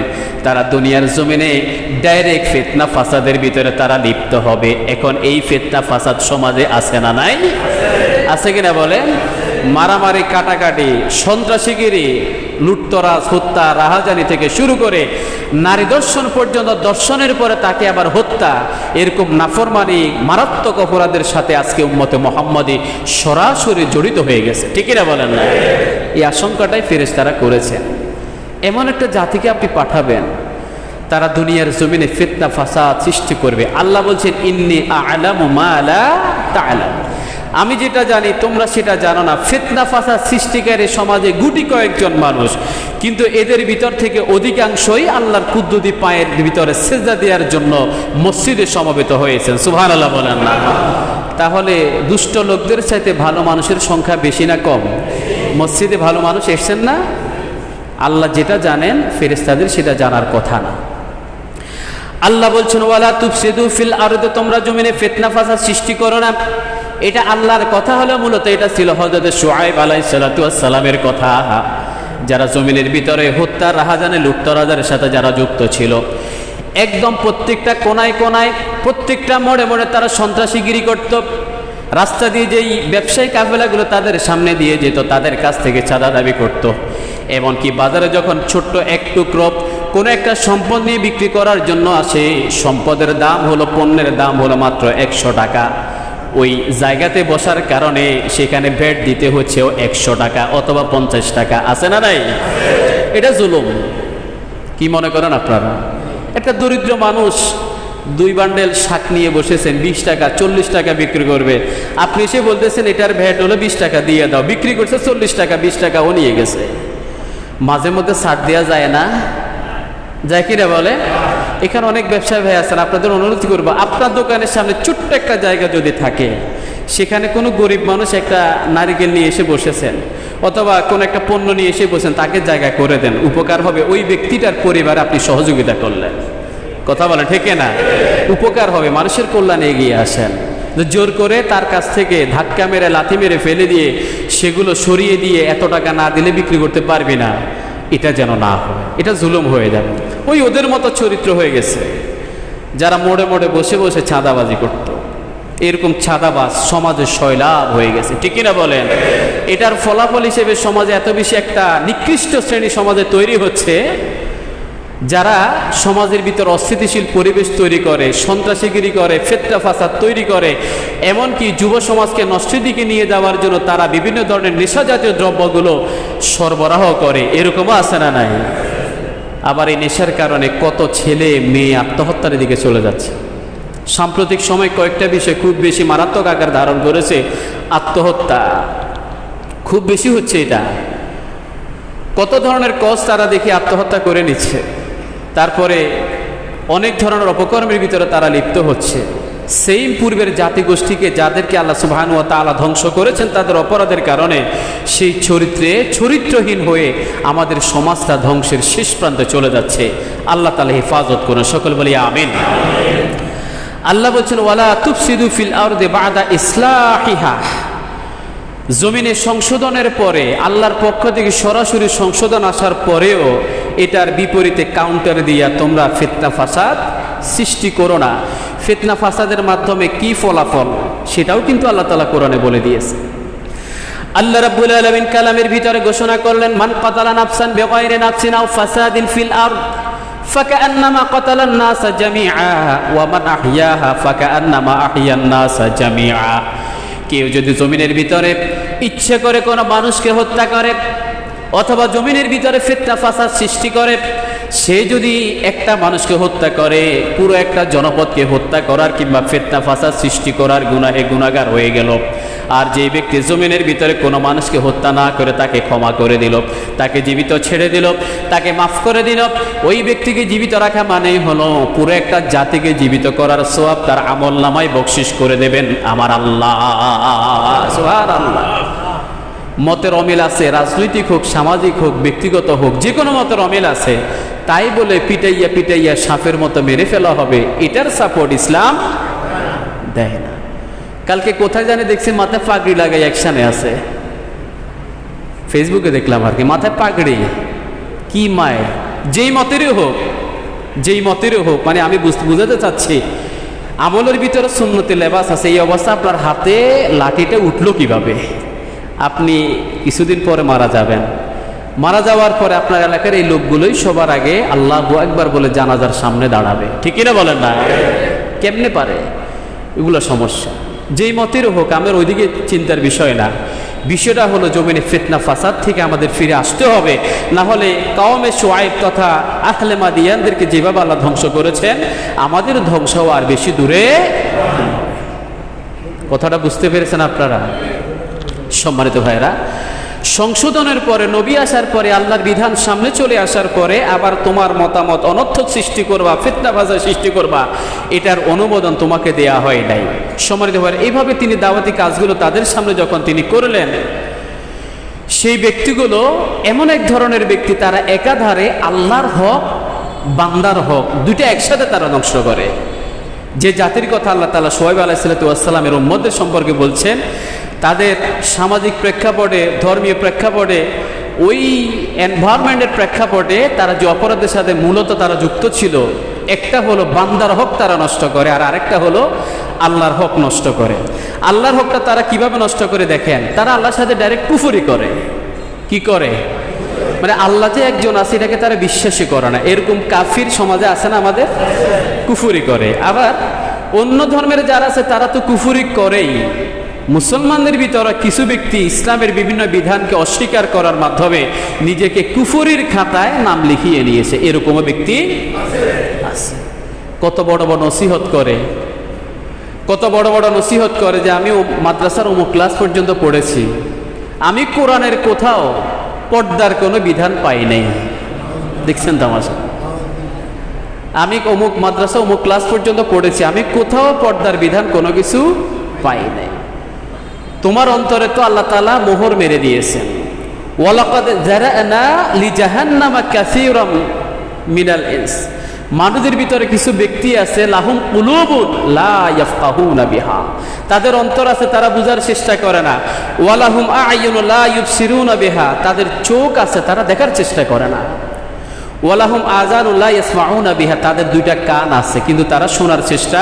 তারা দুনিয়ার জমিনে ডাইরেক্ট ফিতনা ফাসাদের ভিতরে তারা লিপ্ত হবে। এখন এই ফিতনা ফাসাদ সমাজে আছে না নাই? আছে কিনা বলেন? মারামারি, কাটাকাটি, সন্ত্রাসীগিরি, লুটতরাজ, হত্যা, রাহাজানি থেকে শুরু করে নারী দর্শন পর্যন্ত, দর্শনের পরে তাকে আবার হত্যা, এরকম নাফরমানি মারাত্মক অপরাধের সাথে আজকে উম্মতে মুহাম্মাদি সরাসরি জড়িত হয়ে গেছে। ঠিক না বলেন না? এই আশঙ্কাটাই ফেরেশতারা করেছেন। এমন একটা জাতিকে আপনি পাঠাবেন, তারা দুনিয়ার জমিনে ফিতনা ফাসাদ সৃষ্টি করবে। আল্লাহ বলছেন ইন্নী আ'লামু মা লা তা'লাম, আমি যেটা জানি তোমরা সেটা জানো না। ফিতনা ফাসাদ সৃষ্টিকারী সমাজে গুটি কয়েকজন মানুষ, কিন্তু এদের ভিতর থেকে অধিকাংশই আল্লাহর কুদ্দুতি পায়ের ভিতরে সিজদা দেওয়ার জন্য মসজিদে সমবেত হয়েছেন। সুবহানাল্লাহ বলেন না? তাহলে দুষ্ট লোকদের চাইতে ভালো মানুষের সংখ্যা বেশি না কম? মসজিদে ভালো মানুষ এসেছেন না? আল্লাহ যেটা জানেন ফেরেশতাদের সেটা জানার কথা না। আল্লাহ বলছেন ওয়ালা তুফসিদু ফিল আরদি, তোমরা জমিনে ফিতনা ফাসাদ সৃষ্টি করো না। এটা আল্লাহর কথা হলো, মূলত এটা ছিল হযরত শুআয়ব আলাইহিস সালাতু ওয়াস সালামের কথা। যারা জমিনের ভিতরে হত্যা, রাহাজানি, লুটতরাজের সাথে যারা যুক্ত ছিল, একদম প্রত্যেকটা কোনায় কোনায়, প্রত্যেকটা মোড়ে মোড়ে তারা সন্ত্রাসীগিরি করত। রাস্তা দিয়ে যেই ব্যবসায়ী কাফেলাগুলো তাদের সামনে দিয়ে যেত, তাদের কাছ থেকে চাঁদা দাবি করত। এমনকি বাজারে যখন ছোট্ট এক টুকরো কোনো একটা সম্পদ নিয়ে বিক্রি করার জন্য আসে, সম্পদের দাম হলো, পণ্যের দাম হলো মাত্র 100 টাকা। ওই জায়গাতে বসার কারণে সেখানে ভ্যাট দিতে হচ্ছে 100 টাকা অথবা 50 টাকা। আছে না নাই? এটা জুলুম। কি মনে করেন আপনারা? একটা দরিদ্র মানুষ 2 বান্ডেল শাক নিয়ে বসেছেন, 20 টাকা 40 টাকা বিক্রি করবে, আপনি এসে বলতেছেন এটার ভ্যাট হলো 20 টাকা দিয়ে দাও, বিক্রি করছে 40 টাকা, 20 টাকা ও নিয়ে গেছে। মাঝে মধ্যে ছাড় দেওয়া যায় না? যায় কিনা বলে? এখানে অনেক ব্যবসায়ী ভাই আছেন, আপনাদের অনুরোধ করবো, আপনার দোকানের সামনে ছোট্ট একটা জায়গা যদি থাকে, সেখানে কোনো গরিব মানুষ একটা নারিকেল নিয়ে এসে বসেছেন অথবা কোনো একটা পণ্য নিয়ে এসে বসেন, তাকে জায়গা করে দেন, উপকার হবে। ওই ব্যক্তিটার পরিবারে আপনি সহযোগিতা করলেন। কথা বলে ঠিক না? উপকার হবে, মানুষের কল্যাণে এগিয়ে আসেন। জোর করে তার কাছ থেকে ধাক্কা মেরে, লাথি মেরে ফেলে দিয়ে সেগুলো সরিয়ে দিয়ে এত টাকা না দিলে বিক্রি করতে পারবি না, এটা যেন না হয়। এটা জুলুম হয়ে যাবে। ওই ওদের মতো চরিত্র হয়ে গেছে যারা মোড়ে মোড়ে বসে বসে চাঁদাবাজি করত। এরকম চাঁদাবাজ সমাজে সয়লাভ হয়ে গেছে। ঠিক কিনা বলেন? এটার ফলাফল হিসেবে সমাজে এত বেশি একটা নিকৃষ্ট শ্রেণী সমাজে তৈরি হচ্ছে, যারা সমাজের ভিতর অস্থিতিশীল পরিবেশ তৈরি করে, সন্ত্রাসীগিরি করে, ফিতনা ফাসাদ তৈরি করে, এমনকি যুব সমাজকে নষ্টের দিকে নিয়ে যাওয়ার জন্য তারা বিভিন্ন ধরনের নেশাজাতীয় দ্রব্যগুলো সরবরাহ করে। এরকমও আছে না নাই? আবার এই নেশার কারণে কত ছেলে মেয়ে আত্মহত্যার দিকে চলে যাচ্ছে। সাম্প্রতিক সময় কয়েকটা বিষয় খুব বেশি মারাত্মক আকার ধারণ করেছে। আত্মহত্যা খুব বেশি হচ্ছে। এটা কত ধরনের কজ তারা দেখে আত্মহত্যা করে নিচ্ছে। তারপরে অনেক ধরনের অপকর্মের ভিতরে তারা লিপ্ত হচ্ছে। সেই পূর্বের জাতিগোষ্ঠীকে, যাদেরকে আল্লাহ সুবহানাহু ওয়া তাআলা ধ্বংস করেছেন তাদের অপরাধের কারণে, সেই চরিত্রহীন হয়ে আমাদের সমাজটা ধ্বংসের শেষ প্রান্তে চলে যাচ্ছে। আল্লাহ তাআলা হেফাজত করুন। সকল বলি আমিন। আল্লাহ বলছেন ওয়ালা তুফসিদু ফিল আরদি বা'দা ইসলাহিহা, জমিনে সংশোধনের পরে, আল্লাহর পক্ষ থেকে সরাসরি সংশোধন আসার পরেও এটার বিপরীতে কাউন্টার দিয়া তোমরা ফিতনা ফাসাদ সৃষ্টি করো না। ফিতনা ফাসাদের মাধ্যমে কি ফলাফল সেটাও কিন্তু আল্লাহ তাআলা কোরআনে বলে দিয়েছে। আল্লাহ রাব্বুল আলামিন কালামের ভিতরে ঘোষণা করলেন, মান কাতালা নাফসান বিগাইরি নাফসিন আও ফাসাদিন ফিল আরদ ফাকান্নামা কাতালান নাসা জামিআ ওয়া মান আহইয়াহা ফাকান্নামা আহইয়ান নাসা জামিআ। কেউ যদি জমিনের ভিতরে ইচ্ছে করে কোনো মানুষকে হত্যা করে, অথবা জমিনের ভিতরে ফিতনা ফাসাদ সৃষ্টি করে, সে যদি একটা মানুষকে হত্যা করে, পুরো একটা জনপদকে হত্যা করার কিংবা ফিতনা ফাসাদ সৃষ্টি করার গুনাহে গুনাহগার হয়ে গেল। আর যে ব্যক্তি জমিনের ভিতরে কোনো মানুষকে হত্যা না করে তাকে ক্ষমা করে দিল, তাকে জীবিত ছেড়ে দিল, তাকে মাফ করে দিল, ওই ব্যক্তিকে জীবিত রাখা মানেই হলো পুরো একটা জাতিকে জীবিত করার সওয়াব তার আমলনামায় বকশিশ করে দেবেন আমার আল্লাহ। সুবহানাল্লাহ। মতের অমিল আছে, রাজনৈতিক হোক, সামাজিক হোক, ব্যক্তিগত হোক, যে কোনো মতের অমিল আছে, তাই বলে পিটাইয়া পিটাইয়া সাপের মতো মেরে ফেলা হবে, এটার সাপোর্ট ইসলাম দেয় না। কালকে কোথায় জানে দেখছি মাথায় পাগড়ি লাগাই অ্যাকশানে আছে, ফেসবুকে দেখলাম আর কি, মাথায় পাগড়ি। কি মায়, যেই মতেরই হোক, যেই মতেরই হোক, মানে আমি বুঝাতে চাচ্ছি আমলের ভিতরে সুন্নতি লেবাস আছে, এই অবস্থা আপনার হাতে লাঠিটা উঠলো কিভাবে? আপনি কিছুদিন পরে মারা যাবেন, মারা যাওয়ার পরে আপনার এলাকার এই লোকগুলোই সবার আগে আল্লাহু আকবার বলে জানাজার সামনে দাঁড়াবে, ঠিক কিনা বলেন না? কেমনে পারে? এগুলো সমস্যা। যেই মতের হোক, আমার ওইদিকে চিন্তার বিষয় না, বিষয়টা হলো জমিনে ফিতনা ফাসাদ থেকে আমাদের ফিরে আসতে হবে। না হলে কওমে শুআইব তথা আহলে মাদিয়ানদেরকে যেভাবে আল্লাহ ধ্বংস করেছেন, আমাদের ধ্বংস আর বেশি দূরে। কথাটা বুঝতে পেরেছেন আপনারা? সম্মানিত ভাইরা, সংশোধনের পরে, নবী আসার পরে, আল্লাহর বিধান সামনে চলে আসার পরে আবার তোমার মতামত অনর্থক সৃষ্টি করবা, ফিতনা ফাসাদ সৃষ্টি করবা, এটার অনুমোদন তোমাকে দেয়া হয় নাই। সম্মানিত ভাইরা, এইভাবে তিনি দাওয়াতি কাজগুলো তাদের সামনে যখন তিনি করলেন, সেই ব্যক্তিগুলো এমন এক ধরনের ব্যক্তি, তারা একাধারে আল্লাহর হক, বান্দার হক দুইটা একসাথে তারা নষ্ট করে। যে জাতির কথা আল্লাহ তাআলা শুআইব আলাইহিস সালামের উম্মতদের সম্পর্কে বলছেন, তাদের সামাজিক প্রেক্ষাপটে, ধর্মীয় প্রেক্ষাপটে, ওই এনভায়রনমেন্টের প্রেক্ষাপটে তারা যে অপরাধের সাথে মূলত তারা যুক্ত ছিল, একটা হলো বান্দার হক তারা নষ্ট করে, আর আরেকটা হলো আল্লাহর হক নষ্ট করে। আল্লাহর হকটা তারা কিভাবে নষ্ট করে দেখেন, তারা আল্লাহর সাথে ডাইরেক্ট কুফরি করে। কি করে? মানে আল্লাহ যে একজন আছে এটাকে তারা বিশ্বাসই করে না। এরকম কাফির সমাজে আছে না আমাদের, কুফরি করে। আবার অন্য ধর্মের যারা আছে তারা তো কুফরি করেই। মুসলমানদের ভিতরে কিছু ব্যক্তি ইসলামের বিভিন্ন বিধানকে অস্বীকার করার মাধ্যমে নিজেকে কুফরির খাতায় নাম লিখিয়ে নিয়েছে, এরকমও ব্যক্তি আছে। কত বড় বড় নসিহত করে, কত বড় বড় নসিহত করে যে আমি মাদ্রাসার অমুক ক্লাস পর্যন্ত পড়েছি, আমি কোরআনের কোথাও পর্দার কোনো বিধান পাই নাই। দেখছেন তামাশা? আমি অমুক মাদ্রাসা অমুক ক্লাস পর্যন্ত পড়েছি, আমি কোথাও পর্দার বিধান কোনো কিছু পাই নাই। তোমার অন্তরে তো আল্লাহ তাআলা মোহর মেরে দিয়েছেন। ওয়ালাকাদ যারানা লিজাহান্নামা কাসীরাম মিনাল ইনস, মানুষের ভিতরে কিছু ব্যক্তি আছে, লাহুম কুলুবুন লা ইয়াফকাহুনা বিহা, তাদের অন্তর আছে তারা বুঝার চেষ্টা করে না। ওয়ালাহুম আ'য়ুনুন লা ইউবসিরুনা বিহা, তাদের চোখ আছে তারা দেখার চেষ্টা করে না। ওয়ালাহুম আযানুন লা ইয়াসমাউনা বিহা, তাদের দুইটা কান আছে কিন্তু তারা শোনার চেষ্টা।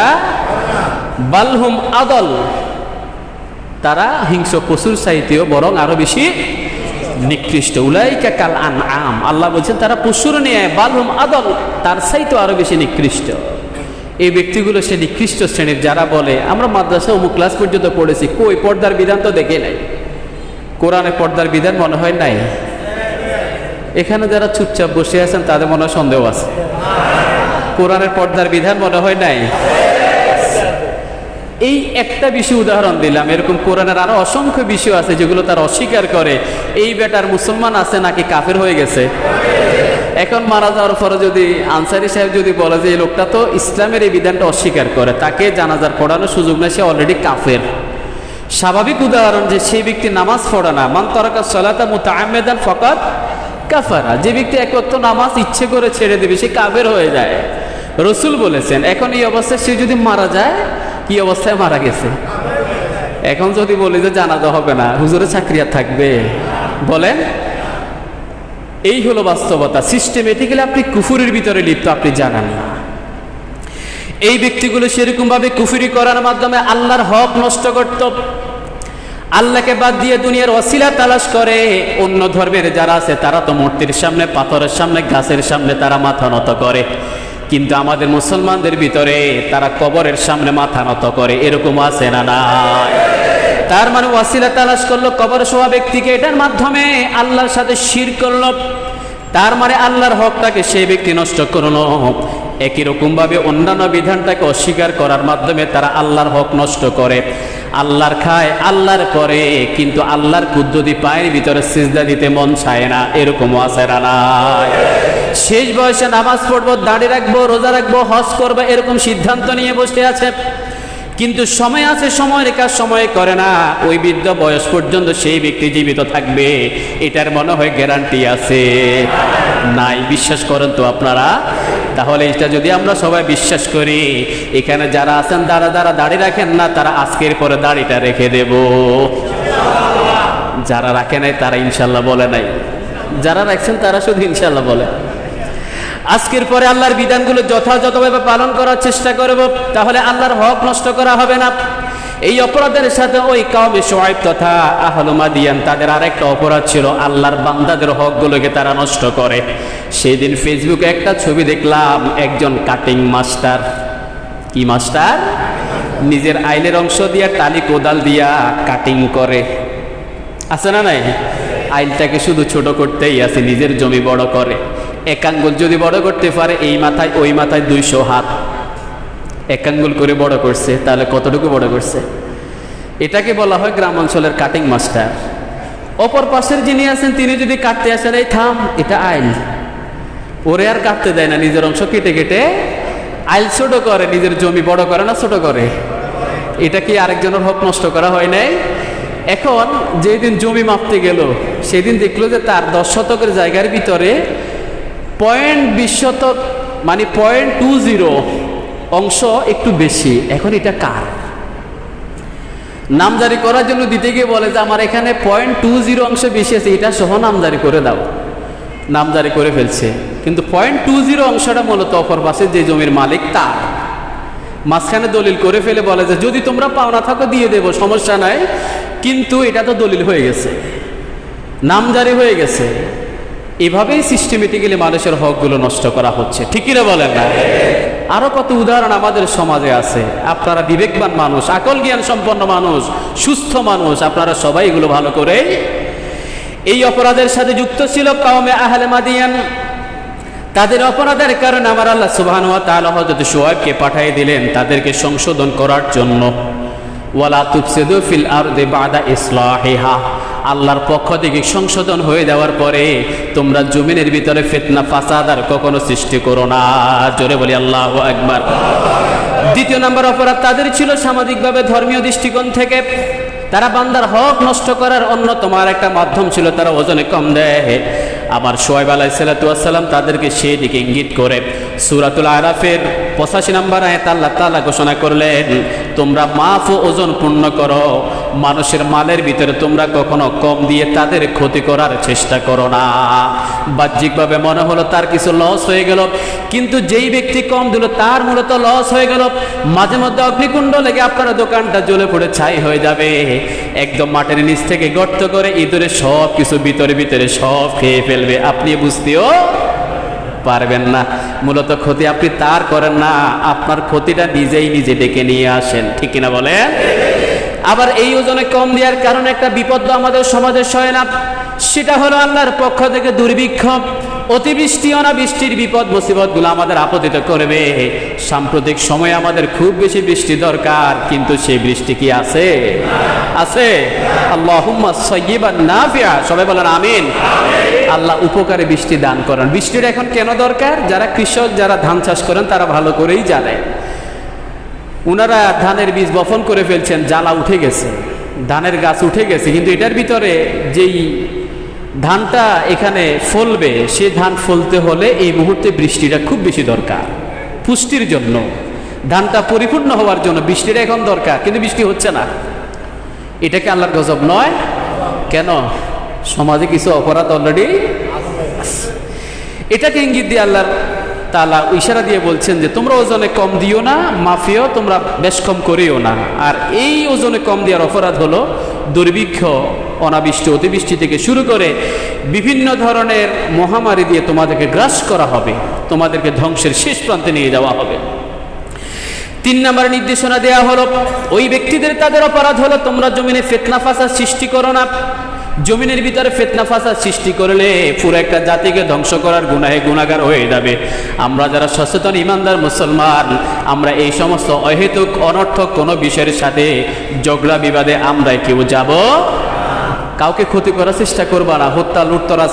বালহুম আদল, তারা হিংস্র পশুর চাইতেও বরং আরো বেশি নিকৃষ্ট। উলাইকা কাল আনআম, আল্লাহ বলছেন তারা পশুর নিয়ে, বালহুম আদল, তার চাইতেও আরো বেশি নিকৃষ্ট। এই ব্যক্তিগুলো সে নিকৃষ্ট শ্রেণীর, যারা বলে আমরা মাদ্রাসা অমুক ক্লাস পর্যন্ত পড়েছি, কই পর্দার বিধান তো দেখে নাই, কোরআনে পর্দার বিধান মনে হয় নাই। এখানে যারা চুপচাপ বসে আছেন তাদের মনে হয় সন্দেহ আছে, কোরআনের পর্দার বিধান মনে হয় নাই। এই একটা বিষয় উদাহরণ দিলাম, এরকম কোরআনের আরো অসংখ্য বিষয় আছে যেগুলো তারা অস্বীকার করে। এই বেটার মুসলমান আছে নাকি কাফের হয়ে গেছে? এখন মারা যাওয়ার পরে যদি আনসারী সাহেব যদি বলে যে এই লোকটা তো ইসলামের এই বিধানটা অস্বীকার করে, তাকে জানাজার পড়ানোর সুযোগ নেই, সে অলরেডি কাফের। স্বাভাবিক উদাহরণ যে সেই ব্যক্তি নামাজ পড়ে না, মান তারাকা সালাতা মুতাআম্মিদান ফাকাদ কাফারা, যে ব্যক্তি এক ওয়াক্ত নামাজ ইচ্ছে করে ছেড়ে দেবে সে কাফের হয়ে যায়, রাসূল বলেছেন। এখন এই অবস্থায় সে যদি মারা যায়, কি অবস্থায় মারা গেছে? এখন যদি বলি যে জানাজা হবে না, হুজুরের চাকরি আর থাকবে? বলেন, এই হলো বাস্তবতা। সিস্টেমেটিক্যালি আপনি কুফুরের ভিতরে লিপ্ত, আপনি জানান না। এই ব্যক্তিগুলো সেরকম ভাবে কুফরি করার মাধ্যমে আল্লাহর হক নষ্ট করত, আল্লাহকে বাদ দিয়ে দুনিয়ার ওসিলা তালাশ করে। অন্য ধর্মের যারা আছে তারা তো মূর্তির সামনে, পাথরের সামনে, গাছের সামনে তারা মাথা নত করে, কিন্তু আমাদের মুসলমানদের ভিতরে তারা কবরের সামনে মাথা নত করে, এরকম আছে না? না, তার মানে ওয়াসিলা তালাশ করলো, কবর শোয়া ব্যক্তিকে, এটার মাধ্যমে আল্লাহর সাথে শিরক করলো। তার মানে আল্লাহর হকটাকে সেই ব্যক্তি নষ্ট করলো। একই রকমভাবে অন্যান্য বিধানটাকে অস্বীকার করার মাধ্যমে তারা আল্লাহর হক নষ্ট করে। আল্লাহর খায়, আল্লাহর করে, কিন্তু আল্লাহর কুদ্দুতি পায়ের ভিতরে সিজদা দিতে মন চায় না, এরকমও আছে না নাই? শেষ বয়সে নামাজ পড়বো, দাড়ি রাখবো, রোজা রাখবো, হজ করবো, এরকম সিদ্ধান্ত নিয়ে বসে আছে, কিন্তু সময় আছে, সময়ের কাজ সময় করে না। ওই বৃদ্ধ বয়স পর্যন্ত সেই ব্যক্তি জীবিত থাকবে, এটার মনে হয় গ্যারান্টি আছে? নাই। বিশ্বাস করেন তো আপনারা? তাহলে এটা যদি আমরা সবাই বিশ্বাস করি, এখানে যারা আছেন যারা দাড়ি রাখেন না, তারা আজকের পরে দাড়িটা রেখে দেব। যারা রাখে নাই তারা ইনশাল্লাহ বলে নাই, যারা রাখছেন তারা শুধু ইনশাল্লাহ বলে। আজকের পরে আল্লাহর বিধানগুলো যথাযথভাবে পালন করার চেষ্টা করব, তাহলে আল্লাহর হক নষ্ট করা হবে না। এই অপরাধের সাথে ওই কওমে শুআয়ব তথা আহলে মাদিয়ান, তাদের আরেকটা অপরাধ ছিল, আল্লাহর বান্দাদের হকগুলোকে তারা নষ্ট করে। সেই দিন ফেসবুকে একটা ছবি দেখলাম, একজন কাটিং মাস্টার। কি মাস্টার? নিজের আইলের অংশ দিয়া টালি কোদাল দিয়া কাটিং করে, আছে না নাই? আইলটাকে শুধু ছোট করতেই আছে, নিজের জমি বড় করে। এক আঙ্গুল যদি বড় করতে পারে, এই মাথায় ওই মাথায় 200 হাত, এক আঙ্গুল করে বড় করছে, তাহলে কতটুকু বড় করছে? এটাকে বলা হয় গ্রাম অঞ্চলের কাটিং মাস্টার। অপর পাশের যিনি আছেন, তিনি যদি কাটতে আসেন, এই থাম, এটা আইল, ওরে আর কাটতে দেয় না, নিজের অংশ কেটে কেটে আইল ছোট করে, নিজের জমি বড় করে না ছোট করে? এটা কি আরেকজনের হক নষ্ট করা হয় নাই? এখন যেদিন জমি মাপতে গেল, সেদিন দেখলো যে তার 10 শতকের জায়গার ভিতরে 0.20 শতক, মানে 0.20 অংশ একটু বেশি। এখন এটা কার? নামজারি করার জন্য দিতে গিয়ে বলে যে আমার এখানে 0.20 অংশ বেশি আছে, এটা সহ নামজারি করে দাও। নামজারি করে ফেলছে, কিন্তু 0.20 অংশটা মূলত অপর পাশে যে জমির মালিক তার। মাঝখানে দলিল করে ফেলে বলে যে যদি তোমরা পাওনা থাকো দিয়ে দেবো, সমস্যা নাই, কিন্তু এটা তো দলিল হয়ে গেছে, নামজারি হয়ে গেছে। এভাবেই সিস্টেমেটিক্যালি মানুষের হকগুলো নষ্ট করা হচ্ছে, ঠিকই না বলেন না? আরো কত উদাহরণ আমাদের সমাজে আছে। আপনারা বিবেকবান মানুষ, আকল জ্ঞান সম্পন্ন মানুষ, সুস্থ মানুষ, আপনারা সবাই এগুলো ভালো করে। এই অপরাধের সাথে যুক্ত ছিল কওমে আহলে মাদিয়ান। তাদের অপরাধের কারণে আমার আল্লাহ সুবহানাহু ওয়া তাআলা হযরত শুআয়বকে পাঠিয়ে দিলেন তাদেরকে সংশোধন করার জন্য। ওয়ালা তুফসিদু ফিল আরদি বাদা ইসলাহিহা, আল্লাহর পক্ষ থেকে সংশোধন হয়ে যাওয়ার পরে তোমরা জমিনের ভিতরে ফিতনা ফাসাদ আর কখনো সৃষ্টি করো না। জোরে বলি আল্লাহু আকবার। দ্বিতীয় নম্বর অপরাধ তাদের ছিল সামাজিকভাবে, ধর্মীয় দৃষ্টিকোণ থেকে তারা বান্দার হক নষ্ট করার অন্যতম একটা মাধ্যম ছিল, তারা ওজনে কম দেয়। আমার শুআয়ব আলাইহিস সালাতু ওয়াস সালাম তাদেরকে সেই দিকে ইঙ্গিত করে সূরাতুল আরাফের 85 নম্বর আয়াতে আল্লাহ তাআলা ঘোষণা করলেন, তোমরা মাফ ও ওজন পূর্ণ করো, মানুষের মালের ভিতরে তোমরা কখনো কম দিয়ে তাদের ক্ষতি করার চেষ্টা করো না। বাহ্যিকভাবে মনে হলো তার কিছু লস হয়ে গেল, কিন্তু যেই ব্যক্তি কম দিল তার মূলত লস হয়ে গেল। মাঝে মধ্যে অগ্নিকুণ্ড লেগে আপনার দোকানটা জ্বলে পড়ে ছাই হয়ে যাবে। একদম মাটির নিচ থেকে গর্ত করে ইঁদুরে সব কিছু ভিতরে ভিতরে সব খেয়ে ফেলবে, আপনি বুঝতেও পারবেন না। মূলত ক্ষতি আপনি তার করেন না, আপনার ক্ষতিটা নিজেই নিজে ডেকে নিয়ে আসেন, ঠিক কিনা বলেন? আবার এই ওজনে কম দেওয়ার কারণে একটা বিপদ আমাদের সমাজে সয় না, সেটা হলো আল্লাহর পক্ষ থেকে দুর্ভিক্ষ, অতিবৃষ্টি, অনাবৃষ্টির বিপদ মুসিবতগুলো আমাদের আপতিত করবে। সাম্প্রতিক সময়ে আমাদের খুব বেশি বৃষ্টি দরকার, কিন্তু সেই বৃষ্টি কি আছে? আছে? আল্লাহুম্মা সাইয়্যিবান নাফিআ, সবাই বলেন আমিন। আল্লাহ উপকারে বৃষ্টি দান করেন। বৃষ্টিটা এখন কেন দরকার? যারা কৃষক, যারা ধান চাষ করেন, তারা ভালো করেই জানে। ওনারা ধানের বীজ বপন করে ফেলছেন, জ্বালা উঠে গেছে, ধানের গাছ উঠে গেছে, কিন্তু এটার ভিতরে যেই ধানটা এখানে ফলবে, সে ধান ফলতে হলে এই মুহূর্তে বৃষ্টিটা খুব বেশি দরকার, পুষ্টির জন্য, ধানটা পরিপূর্ণ হওয়ার জন্য বৃষ্টিটা এখন দরকার, কিন্তু বৃষ্টি হচ্ছে না। এটাকে আল্লাহর গজব নয়? কেন? সমাজে কিছু অপরাধ অলরেডি। এটাকে ইঙ্গিত দিয়ে আল্লাহ তাআলা ইশারা দিয়ে বলছেন যে তোমরা ওজনে কম দিও না, মাফিও তোমরা বেশ কম করিও না। আর এই ওজনে কম দেওয়ার অপরাধ হলো দুর্ভিক্ষ, অনাবৃষ্টি, অতিবৃষ্টি থেকে শুরু করে বিভিন্ন ধরনের মহামারী দিয়ে তোমাদেরকে গ্রাস করা হবে, তোমাদেরকে ধ্বংসের শেষ প্রান্তে নিয়ে যাওয়া হবে। 3 নম্বর নির্দেশনা দেয়া হলো ওই ব্যক্তিদের তাদের অপরাধ হলো তোমরা জমিনে ফিতনা ফাসাদ সৃষ্টি করো না। জমিনের ভিতরে ফিতনা ফাসাদ সৃষ্টি করলে পুরো একটা জাতিকে ধ্বংস করার গুনাহে গুনাহগার হয়ে যাবে। আমরা যারা সচেতন ইমানদার মুসলমান, আমরা এই সমস্ত অহেতুক অনর্থক কোনো বিষয়ের সাথে ঝগড়া বিবাদে আমরা কেউ যাব, কাউকে ক্ষতি করার চেষ্টা করবা না। হত্যা, লুটতরা,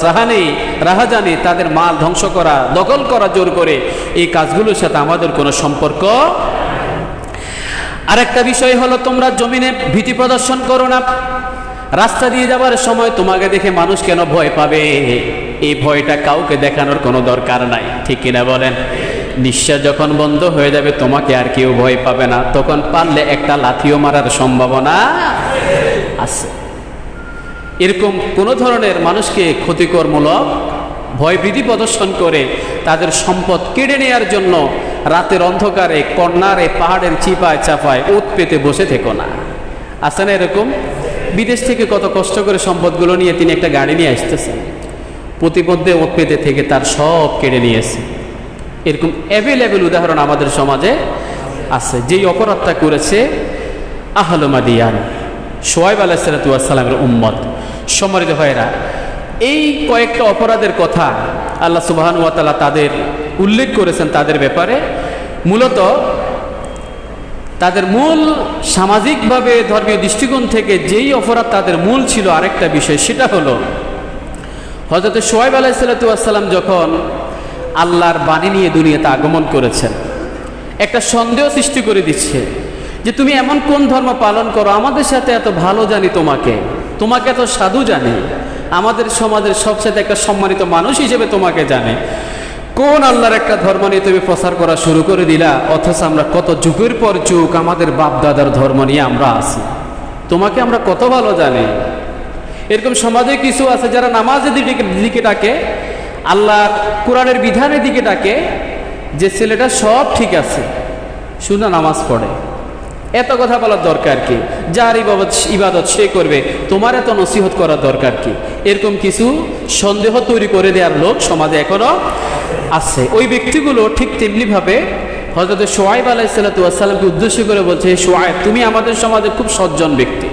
রাহাজানি, তাদের মাল ধ্বংস করা, দখল করা জোর করে, এই কাজগুলোর সাথে আমাদের কোনো সম্পর্ক। আরেকটা বিষয় হলো তোমরা জমিনে ভীতি প্রদর্শন করো না। রাস্তা দিয়ে যাবার সময় তোমাকে দেখে মানুষ কেন ভয় পাবে, এই ভয়টা কাউকে দেখানোর কোনো দরকার নাই, ঠিক কিনা বলেন? নিঃশ্বাস যখন বন্ধ হয়ে যাবে তোমাকে আর কেউ ভয় পাবে না, তখন পারলে একটা লাথিও মারার সম্ভাবনা আছে। এরকম কোনো ধরনের মানুষকে ক্ষতিকরমূলক ভয়ভীতি প্রদর্শন করে তাদের সম্পদ কেড়ে নেওয়ার জন্য রাতের অন্ধকারে কর্নারে পাহাড়ের চিপায় চাপায় ওত পেতে বসে থেকো না। আছে না এরকম? বিদেশ থেকে কত কষ্ট করে সম্পদগুলো নিয়ে তিনি একটা গাড়ি নিয়ে আসতেছেন, প্রতিমধ্যে ওত পেতে থেকে তার সব কেড়ে নিয়েছে। এরকম অ্যাভেলেবেল উদাহরণ আমাদের সমাজে আছে। যেই অপরাধটা করেছে আহলে মাদিয়ান, শুআয়ব আলাইহিস সালামের উম্মত। সম্মানিত ভাইরা, এই কয়েকটা অপরাধের কথা আল্লাহ সুবহানাহু ওয়া তাআলা তাদের উল্লেখ করেছেন। তাদের ব্যাপারে মূলত তাদের মূল সামাজিকভাবে ধর্মীয় দৃষ্টিকোণ থেকে যেই অপরাধ তাদের মূল ছিল, আরেকটা বিষয় সেটা হলো হযরত শুআয়ব আলাইহিস সালাম যখন আল্লাহর বাণী নিয়ে দুনিয়াতে আগমন করেছেন, একটা সন্দেহ সৃষ্টি করে দিচ্ছে যে তুমি এমন কোন ধর্ম পালন করো, আমাদের সাথে এত ভালো জানি তোমাকে এত সাধু জানি, আমাদের সমাজের সবচেয়ে একটা সম্মানিত মানুষ হিসেবে তোমাকে জানে, কোন আল্লাহর একটা ধর্ম নিয়ে তুমি প্রচার করা শুরু করে দিলা, অথচ আমরা কত যুগের পর যুগ আমাদের বাপ দাদার ধর্ম নিয়ে আমরা আছি, তোমাকে আমরা কত ভালো জানি। এরকম সমাজে কিছু আছে যারা নামাজের দিকে ডাকে, আল্লাহর কোরআনের বিধানের দিকে ডাকে, যে ছেলেটা সব ঠিক আছে শুধু নামাজ পড়ে, এত কথা বলার দরকার কি, যার ইবাদত সে করবে, তোমার এত নসিহত করার দরকার কি। এরকম কিছু সন্দেহ তৈরি করে দেওয়ার লোক সমাজে এখনো আছে। ওই ব্যক্তিগুলো ঠিক তেমনিভাবে হযরত শুআয়ব আলাইহিস সালামকে উদ্দেশ্য করে বলছে, শুআয়ব তুমি আমাদের সমাজে খুব সজ্জন ব্যক্তি,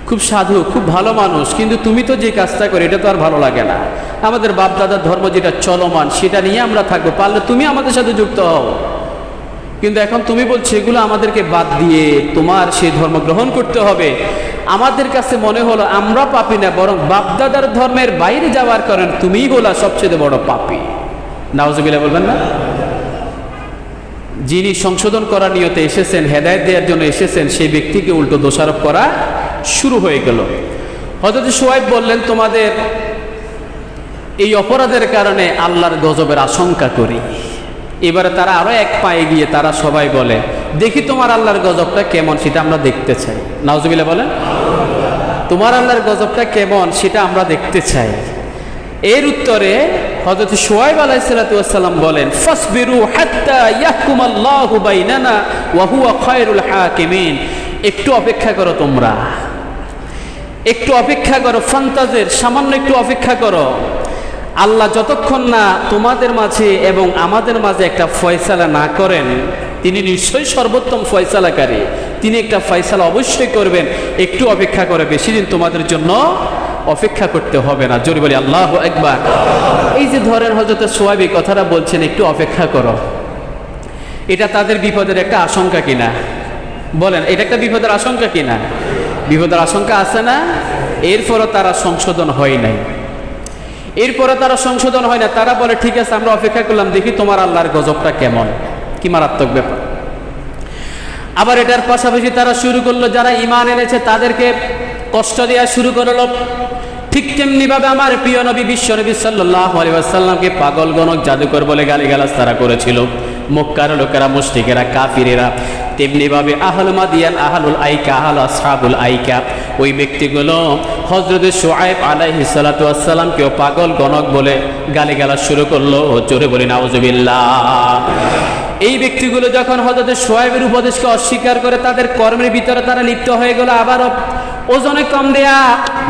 খুব সাধু, খুব ভালো মানুষ, কিন্তু তুমি তো যে কাজটা করো এটা তো আর ভালো লাগে না, আমাদের বাপ দাদার ধর্ম যেটা চলমান সেটা নিয়ে আমরা থাকবো, পারলে তুমি আমাদের সাথে যুক্ত হও। কিন্তু এখন তুমি বলছো এগুলো আমাদেরকে বাদ দিয়ে তোমার সেই ধর্ম গ্রহণ করতে হবে। আমাদের কাছে মনে হলো আমরা পাপী না, বরং বাপদাদার ধর্মের বাইরে যাওয়ার কারণে তুমিই হলা সবচেয়ে বড় পাপী। নাউজুবিল্লাহ বলবেন না? যিনি সংশোধন করার নিয়তে এসেছেন, হেদায়েত দেওয়ার জন্য এসেছেন, সেই ব্যক্তিকে উল্টো দোষারোপ করা শুরু হয়ে গেল। হযরত শুআয়ব বললেন, তোমাদের এই অপরাধের কারণে আল্লাহর গজবের আশঙ্কা করি। এবারে তারা আরো এক পায়ে গিয়ে তারা সবাই বলে, দেখি তোমার আল্লাহর গজবটা কেমন সেটা আমরা দেখতে চাই। নাউজুবিল্লাহ বলেন, তোমার আল্লাহর গজবটা কেমন সেটা আমরা দেখতে চাই। এর উত্তরে হযরত শুআয়ব আলাইহিস সালাম বলেন, ফাসবিরু হাত্তা ইয়াহকুমাল্লাহু বাইনানা ওয়া হুয়া খায়রুল হাকিমিন। একটু অপেক্ষা করো, তোমরা একটু অপেক্ষা করো, ফান্তাজের সামান্য একটু অপেক্ষা করো। আল্লাহ যতক্ষণ না তোমাদের মাঝে এবং আমাদের মাঝে একটা ফয়সালা না করেন, তিনি নিশ্চয়ই সর্বোত্তম ফয়সালাকারী, তিনি একটা ফয়সালা অবশ্যই করবেন। একটু অপেক্ষা করে, বেশি দিন তোমাদের জন্য অপেক্ষা করতে হবে না। জোরে বলি আল্লাহু আকবার। এই যে ধরেন হযরত শুআয়ব এই কথাটা বলছেন, একটু অপেক্ষা করো, এটা তাদের বিপদের একটা আশঙ্কা কিনা? বলেন, এটা একটা বিপদের আশঙ্কা কিনা? বিপদের আশঙ্কা আছে না? এরপরও তারা সংশোধন হয় নাই, এরপরে তারা সংশোধন হয় না। তারা বলে, ঠিক আছে আমরা অপেক্ষা করলাম, দেখি তোমার আল্লাহর গজবটা কেমন। কি মারাত্মক ব্যাপার। আবার এটার পাশাপাশি তারা শুরু করলো, যারা ঈমান এনেছে তাদেরকে কষ্ট দেওয়া শুরু করলো। ঠিক তেমনি ভাবে আমার প্রিয় নবী বিশ্বনবী সাল্লাল্লাহু আলাইহি ওয়াসাল্লামকে পাগলগণক জাদুকর বলে গালিগালাজ তারা করেছিল, মক্কার লোকেরা, মুশরিকেরা, কাফিরেরা। তেমনি ভাবে আহলে মাদিয়ান, আহলুল আইকা, আসহাবুল আইকা, ওই ব্যক্তিগুলো হযরত শুআয়ব আলাইহিস সালাতু ওয়াস সালামকেও পাগলগণক বলে গালিগালাজ শুরু করলো। জোরে বলি নাউজুবিল্লাহ। এই ব্যক্তিগুলো যখন হযরত শুআয়বের উপদেশকে অস্বীকার করে তাদের কর্মের ভিতরে তারা লিপ্ত হয়ে গেল, আবারও ওজনে কম দেয়া,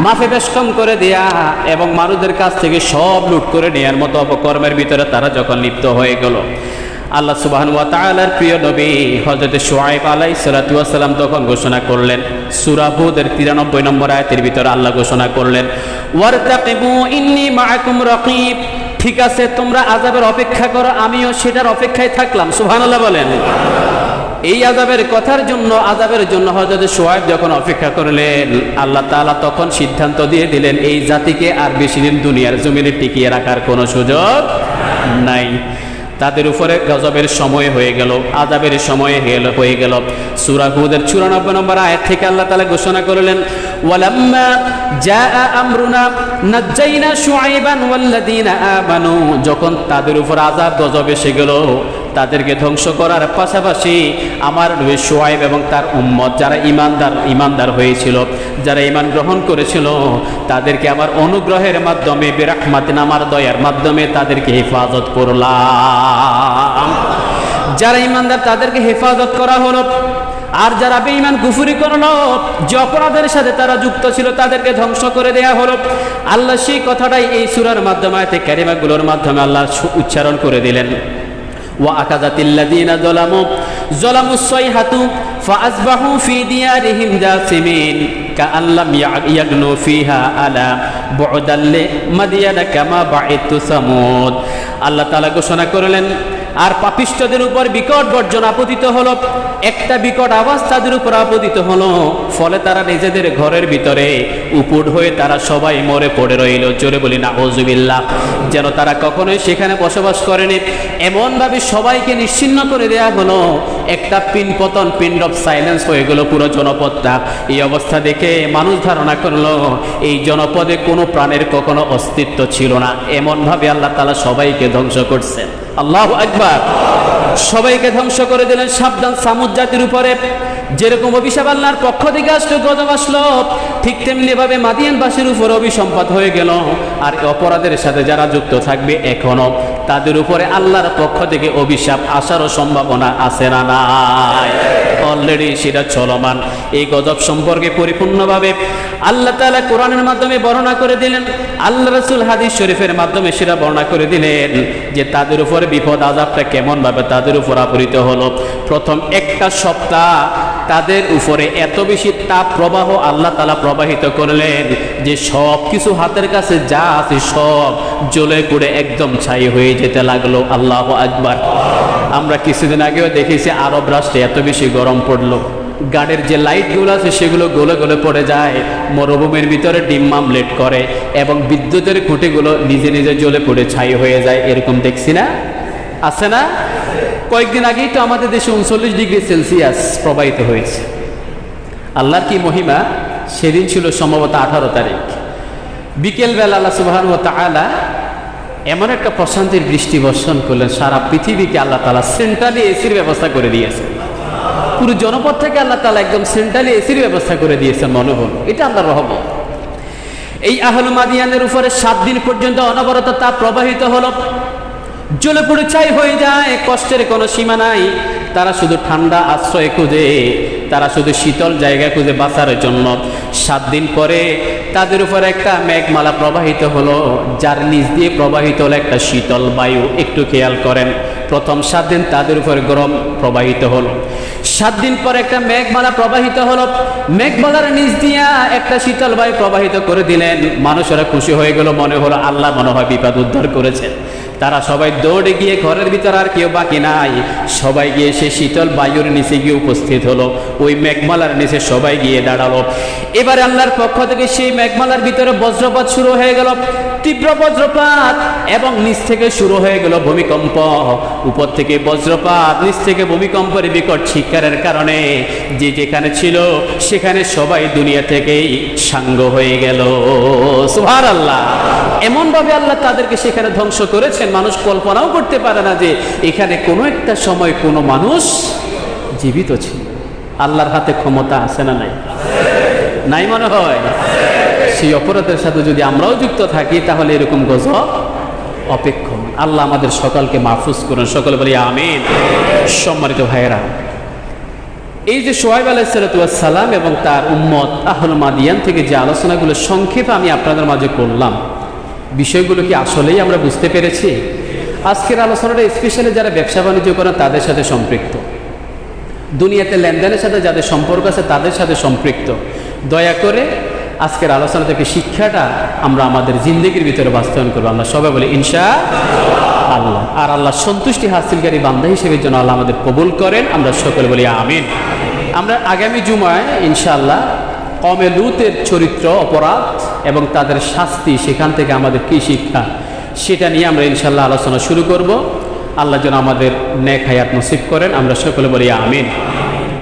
মাফে বেশ কম করে দেয়া এবং মানুষদের কাছ থেকে সব লুট করে নেয়ার মতো অপকর্মের ভিতরে তারা যখন লিপ্ত হয়ে গেল, আল্লাহ সুবহানাহু ওয়া তাআলার প্রিয় নবী হযরত শুআয়ব আলাইহিস সালাতু ওয়াস সালাম তখন ঘোষণা করলেন, সূরা হুদের 93 নম্বর আয়াতের ভিতরে আল্লাহ ঘোষণা করলেন, ওয়ারতাকিবু ইন্নী মাআকুম রাকিব। ঠিক আছে, তোমরা আযাবের অপেক্ষা করো, আমিও সেটার অপেক্ষায় থাকলাম। সুবহানাল্লাহ বলেন। এই আযাবের কথার জন্য, আযাবের জন্য হযরত শুআয়ব যখন অপেক্ষা করলেন, আল্লাহ তাআলা তখন সিদ্ধান্ত দিয়ে দিলেন এই জাতিকে আর বেশি দিন দুনিয়ার জমিনে টিকিয়ে রাখার কোনো সুযোগ নাই। তাদের উপরে গজবের সময় হয়ে গেল, আযাবের সময় হয়ে গেল। সূরা হুদের 94 নম্বর আয়াত থেকে আল্লাহ তাআলা ঘোষণা করলেন, ওয়ালাম্মা জাআ আমরুনা নাজ্জাইনা শুআইবান ওয়াল্লাযীনা আমানু। যখন তাদের উপর আযাব গজব এসে গেল, তাদেরকে ধ্বংস করার পাশাপাশি আমার নবী শুআয়ব এবং তার উম্মত যারা ঈমানদার হয়েছিল, যারা ঈমান গ্রহণ করেছিল, তাদেরকে আমার অনুগ্রহের মাধ্যমে, বিরাহমাতিন আমার দয়ার মাধ্যমে তাদেরকে হেফাজত করলাম। যারা ঈমানদার তাদেরকে হেফাজত করা হলো, আর যারা বেঈমান কুফরি করলো, যে অপরাধের সাথে তারা যুক্ত ছিল, তাদেরকে ধ্বংস করে দেয়া হলো। আল্লাহ সেই কথাটাই এই সূরার মাধ্যমে, আয়াতে কারিমাগুলোর মাধ্যমে আল্লাহ উচ্চারণ করে দিলেন। وأخذت الذين ظلموا الصيحة فأصبحوا في ديارهم جاثمين كأن لم يغنوا فيها ألا بعدا لمدين كما بعدت ثمود। আল্লাহ তাআলা ঘোষণা করলেন, আর পাপিষ্ঠদের উপর বিকট গর্জনা পতিত হলো, একটা বিকট আওয়াজ তাদের উপর আপতিত হলো, ফলে তারা নিজেদের ঘরের ভিতরে উপুড় হয়ে তারা সবাই মরে পড়ে রইল। জোরে বলি নাউযুবিল্লাহ। যেন তারা কখনোই সেখানে বসবাস করেনি, এমনভাবে সবাইকে নিশ্চিহ্ন করে দেয়া হলো। একটা পিনপতন, পিন্ড অফ সাইলেন্স হয়ে গেল পুরো জনপদটা। এই অবস্থা দেখে মানুষ ধারণা করলো এই জনপদে কোনো প্রাণের কখনো অস্তিত্ব ছিল না। এমনভাবে আল্লাহ তাআলা সবাইকে ধ্বংস করছেন। আল্লাহু আকবার। সবাইকে ধ্বংস করে দিলেন। সাবধান সামুদ জাতির উপরে যেরকম অভিশাপ আল্লাহর পক্ষ থেকে আসলো, গজব আসলো, ঠিক তেমনি ভাবে মাদিয়ানবাসীর উপর অভিসম্পাত হয়ে গেল। আর অপরাধের সাথে যারা যুক্ত থাকবে এখনো, তাদের উপরে আল্লাহর পক্ষ থেকে অভিশাপ আসারও সম্ভাবনা আছে না নাই? অলরেডি সেটা চলমান। এই গজব সম্পর্কে পরিপূর্ণভাবে আল্লাহ তাআলা কোরআনের মাধ্যমে বর্ণনা করে দিলেন, আল্লাহ রাসূল হাদিস শরীফের মাধ্যমে সেটা বর্ণনা করে দিলেন যে তাদের উপরে বিপদ আযাবটা কেমন ভাবে তাদের উপর আপতিত হলো। প্রথম একটা সপ্তাহ তাদের উপরে এত বেশি তাপ প্রবাহ আল্লাহ তাআলা প্রবাহিত করলেন যে সব কিছু হাতের কাছে যা আছে সব জ্বলে পুড়ে একদম ছাই হয়ে যেতে লাগলো। আল্লাহু আকবার। আমরা কিছুদিন আগেও দেখেছি আরব রাষ্ট্রে এত বেশি গরম পড়লো, গাড়ির যে লাইটগুলো আছে সেগুলো গলে গলে পড়ে যায়, মরুভূমির ভিতরে ডিম মামলেট করে এবং বিদ্যুতের খুঁটিগুলো নিজে নিজে জ্বলে পড়ে ছাই হয়ে যায়। এরকম দেখছি না? আছে না? কয়েকদিন আগেই তো আমাদের দেশে 39 ডিগ্রি সেলসিয়াস প্রবাহিত হয়েছে। আল্লাহর কি মহিমা! সেদিন ছিল সম্ভবত 18 তারিখ বিকেলবেলা আল্লাহ সুবহানাহু ওয়া তাআলা এমন একটা প্রশান্তির বৃষ্টি বর্ষণ করলেন, সারা পৃথিবীকে আল্লাহ তাআলা সেন্ট্রালি এসির ব্যবস্থা করে দিয়েছে। পুরো জনপদ থেকে আল্লাহ তাআলা একদম সেন্ট্রালি এসির ব্যবস্থা করে দিয়েছেন। মনে হল এটা আল্লাহর রহমত। এই আহলু মাদিয়ানের উপরে 7 দিন পর্যন্ত অনবরত তাপ প্রবাহিত হলো, জ্বলে পুড়ে ছাই হয়ে যায়, কষ্টের কোনো সীমা নাই। তারা শুধু ঠান্ডা আশ্রয় খুঁজে, তারা শুধু শীতল জায়গা খুঁজে বাঁচার জন্য। 7 দিন পরে তাদের উপর একটা মেঘমালা প্রবাহিত হলো, যার নিচ দিয়ে প্রবাহিত হলো একটা শীতল বায়ু। একটু খেয়াল করেন, প্রথম 7 দিন তাদের উপর গরম প্রবাহিত হলো, 7 দিন পর একটা মেঘমালা প্রবাহিত হলো, মেঘমালার নিচ দিয়া একটা শীতল বায়ু প্রবাহিত করে দিলেন। মানুষেরা খুশি হয়ে গেল, মনে হলো আল্লাহ মনে হয় বিপদ উদ্ধার করেছেন। তারা সবাই দৌড়ে গিয়ে, ঘরের ভিতর আর কেউ বাকি নাই, সবাই গিয়ে সে শীতল বায়ুর নিচে গিয়ে উপস্থিত হলো। ওই মেঘমালার নিচে সবাই গিয়ে দাঁড়ালো। এবারে আল্লাহর পক্ষ থেকে সেই মেঘমালার ভিতরে বজ্রপাত শুরু হয়ে গেল, তীব্র বজ্রপাত, এবং নিচ থেকে শুরু হয়ে গেল ভূমিকম্প। উপর থেকে বজ্রপাত, নিচ থেকে ভূমিকম্পের বিকট চিৎকারের কারণে যে যেখানে ছিল সেখানে সবাই দুনিয়া থেকেই সাঙ্গ হয়ে গেল। সুবহানাল্লাহ। এমনভাবে আল্লাহ তাদেরকে সেখানে ধ্বংস করেছেন, মানুষ কল্পনাও করতে পারে না যে এখানে কোনো একটা সময় কোনো মানুষ জীবিত ছিল। আল্লাহর হাতে ক্ষমতা আছে না নাই? নাই মনে হয়। সেই অপরাধের সাথে যদি আমরাও যুক্ত থাকি তাহলে এরকম গজব অপেক্ষণ। আল্লাহ আমাদের সকলকে মাহফুজ করুন, সকলে বলি আমিন। সম্মানিত ভাইয়েরা, এই যে শুআয়ব আলাইহিস সালাম এবং তার উম্মত আহলু মাদিয়ান থেকে যে আলোচনাগুলো সংক্ষেপে আমি আপনাদের মাঝে করলাম, বিষয়গুলো কি আসলেই আমরা বুঝতে পেরেছি? আজকের আলোচনাটা স্পেশালি যারা ব্যবসা বাণিজ্য করেন তাদের সাথে সম্পৃক্ত, দুনিয়াতে লেনদেনের সাথে যাদের সম্পর্ক আছে তাদের সাথে সম্পৃক্ত। দয়া করে আজকের আলোচনা থেকে শিক্ষাটা আমরা আমাদের জিন্দগির ভিতরে বাস্তবায়ন করবো। আমরা সবাই বলি ইনশাআল্লাহ। আর আল্লাহ সন্তুষ্টি হাসিলকারী বান্দা হিসেবে যেন আল্লাহ আমাদের কবুল করেন, আমরা সকলে বলি আমিন। আমরা আগামী জুমায় ইনশাআল্লাহ কওমে লূতের চরিত্র, অপরাধ এবং তাদের শাস্তি, সেখান থেকে আমাদের কী শিক্ষা, সেটা নিয়ে আমরা ইনশাআল্লাহ আলোচনা শুরু করব। আল্লাহ যেন আমাদের নেক হায়াত নসিব করেন, আমরা সকলে বলি আমিন।